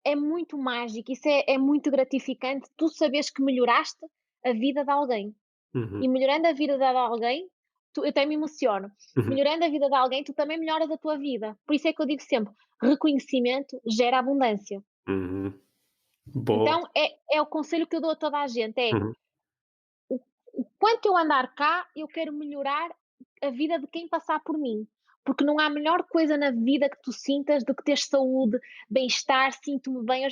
é muito mágico, isso é muito gratificante, tu saberes que melhoraste a vida de alguém. uhum, E melhorando a vida de alguém, eu até me emociono. uhum, Melhorando a vida de alguém, tu também melhoras a tua vida. Por isso é que eu digo sempre: reconhecimento gera abundância. uhum. Boa. Então é o conselho que eu dou a toda a gente: é Uhum, o, o quanto eu andar cá, eu quero melhorar a vida de quem passar por mim. Porque não há melhor coisa na vida que tu sintas do que ter saúde, bem-estar, sinto-me bem.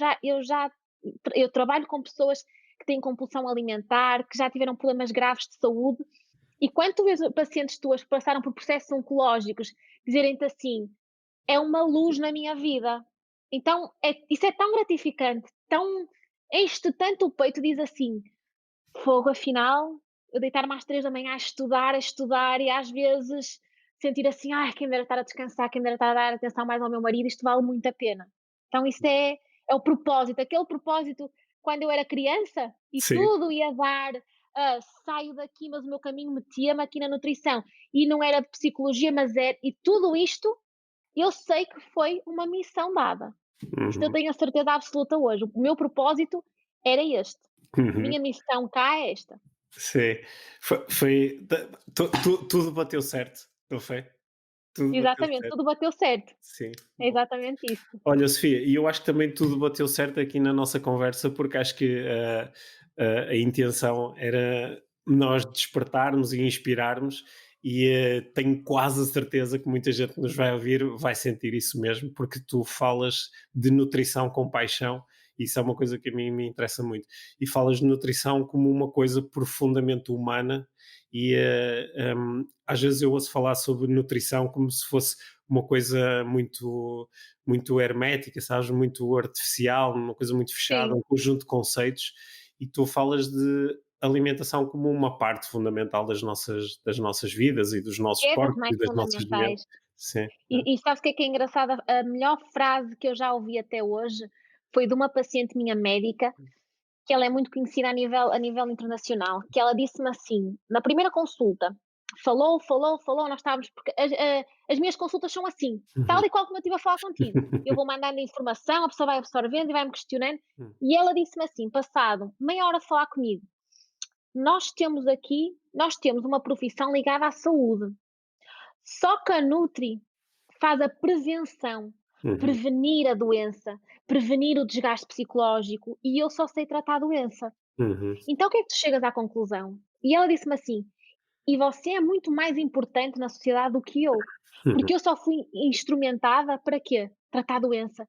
Eu trabalho com pessoas que têm compulsão alimentar, que já tiveram problemas graves de saúde. E quando tu vês pacientes tuas que passaram por processos oncológicos dizerem-te assim: "É uma luz na minha vida", então isso é tão gratificante, tão enche-te tanto o peito, diz assim: "Fogo, afinal, eu deitar-me às 3 da manhã a estudar e às vezes sentir assim: 'Ai, quem me dera estar a descansar, quem me dera estar a dar atenção mais ao meu marido, isto vale muito a pena'". Então isso é o propósito, aquele propósito quando eu era criança e sim. tudo ia dar, saio daqui, mas o meu caminho metia-me aqui na nutrição e não era de psicologia, mas era, e tudo isto eu sei que foi uma missão dada. Isto eu Uhum. tenho a certeza absoluta hoje. O meu propósito era este. Uhum. Minha missão cá é esta. Sim. Tudo bateu certo, não foi? Tudo bateu Exatamente, certo. tudo bateu certo. Sim. É Bom. exatamente isso. Olha, Sofia, e eu acho que também tudo bateu certo aqui na nossa conversa, porque acho que a intenção era nós despertarmos e inspirarmos, e tenho quase a certeza que muita gente que nos vai ouvir vai sentir isso mesmo, porque tu falas de nutrição com paixão, e isso é uma coisa que a mim me interessa muito. E falas de nutrição como uma coisa profundamente humana, e às vezes eu ouço falar sobre nutrição como se fosse uma coisa muito hermética, sabes? Muito artificial, uma coisa muito fechada, Sim, um conjunto de conceitos, e tu falas de alimentação como uma parte fundamental das nossas vidas e dos nossos é das corpos mais e das nossas doenças. fundamentais. Sim. E sabes o que é engraçado? A melhor frase que eu já ouvi até hoje foi de uma paciente minha médica, que ela é muito conhecida a nível internacional, que ela disse-me assim, na primeira consulta, falou, falou, falou, nós estávamos, porque as minhas consultas são assim, tal Uhum. e qual como eu estive a falar contigo. Eu vou mandando informação, a pessoa vai absorvendo e vai-me questionando, Hum. e ela disse-me assim, passado meia hora de falar comigo, nós temos uma profissão ligada à saúde, só que a Nutri faz a prevenção, Uhum. prevenir a doença, prevenir o desgaste psicológico, e eu só sei tratar a doença. Uhum. Então o que é que tu chegas à conclusão? E ela disse-me assim: "E você é muito mais importante na sociedade do que eu, Uhum. porque eu só fui instrumentada para quê? Tratar a doença.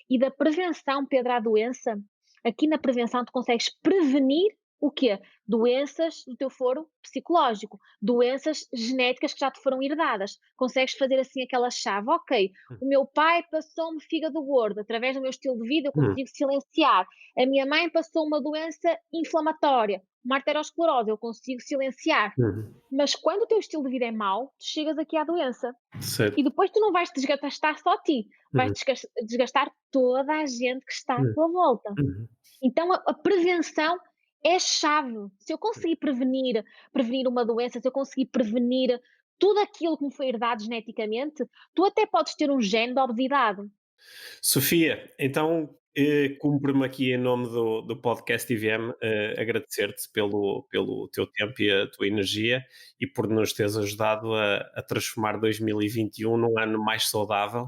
E da prevenção, Pedro, à doença, aqui na prevenção tu consegues prevenir o quê? Doenças do teu foro psicológico, doenças genéticas que já te foram herdadas. Consegues fazer assim aquela chave, ok, o meu pai passou-me fígado gordo, através do meu estilo de vida eu Uhum. consigo silenciar. A minha mãe passou uma doença inflamatória, uma arteriosclerose, eu consigo silenciar. Uhum. Mas quando o teu estilo de vida é mau, tu chegas aqui à doença. E Certo. depois tu não vais desgastar só a ti, vais Uhum. desgastar toda a gente que está à Uhum. tua volta. Uhum. Então a prevenção é chave. Se eu conseguir prevenir uma doença, se eu conseguir prevenir tudo aquilo que me foi herdado geneticamente, tu até podes ter um gene de obesidade. Sofia, então, cumpre-me aqui em nome do podcast IVM, agradecer-te pelo teu tempo e a tua energia, e por nos teres ajudado a transformar 2021 num ano mais saudável,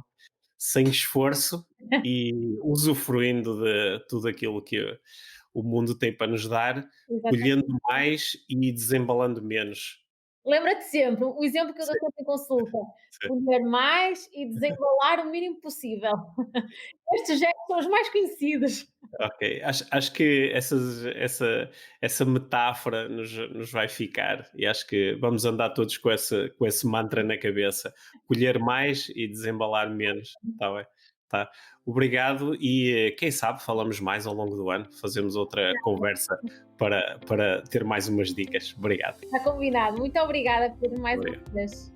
sem esforço e usufruindo de tudo aquilo que o mundo tem para nos dar, colhendo Exatamente. mais e desembalando menos. Lembra-te sempre, o exemplo que eu dou Sim, sempre em consulta: sim. comer mais e desembalar o mínimo possível. Estes gestos são os mais conhecidos. Ok, acho que essa metáfora nos vai ficar, e acho que vamos andar todos com esse mantra na cabeça: colher mais e desembalar menos. Está bem? Tá. Obrigado, e quem sabe falamos mais ao longo do ano, fazemos outra conversa para ter mais umas dicas. Obrigado. Está combinado. Muito obrigada por mais uma Obrigado. vez.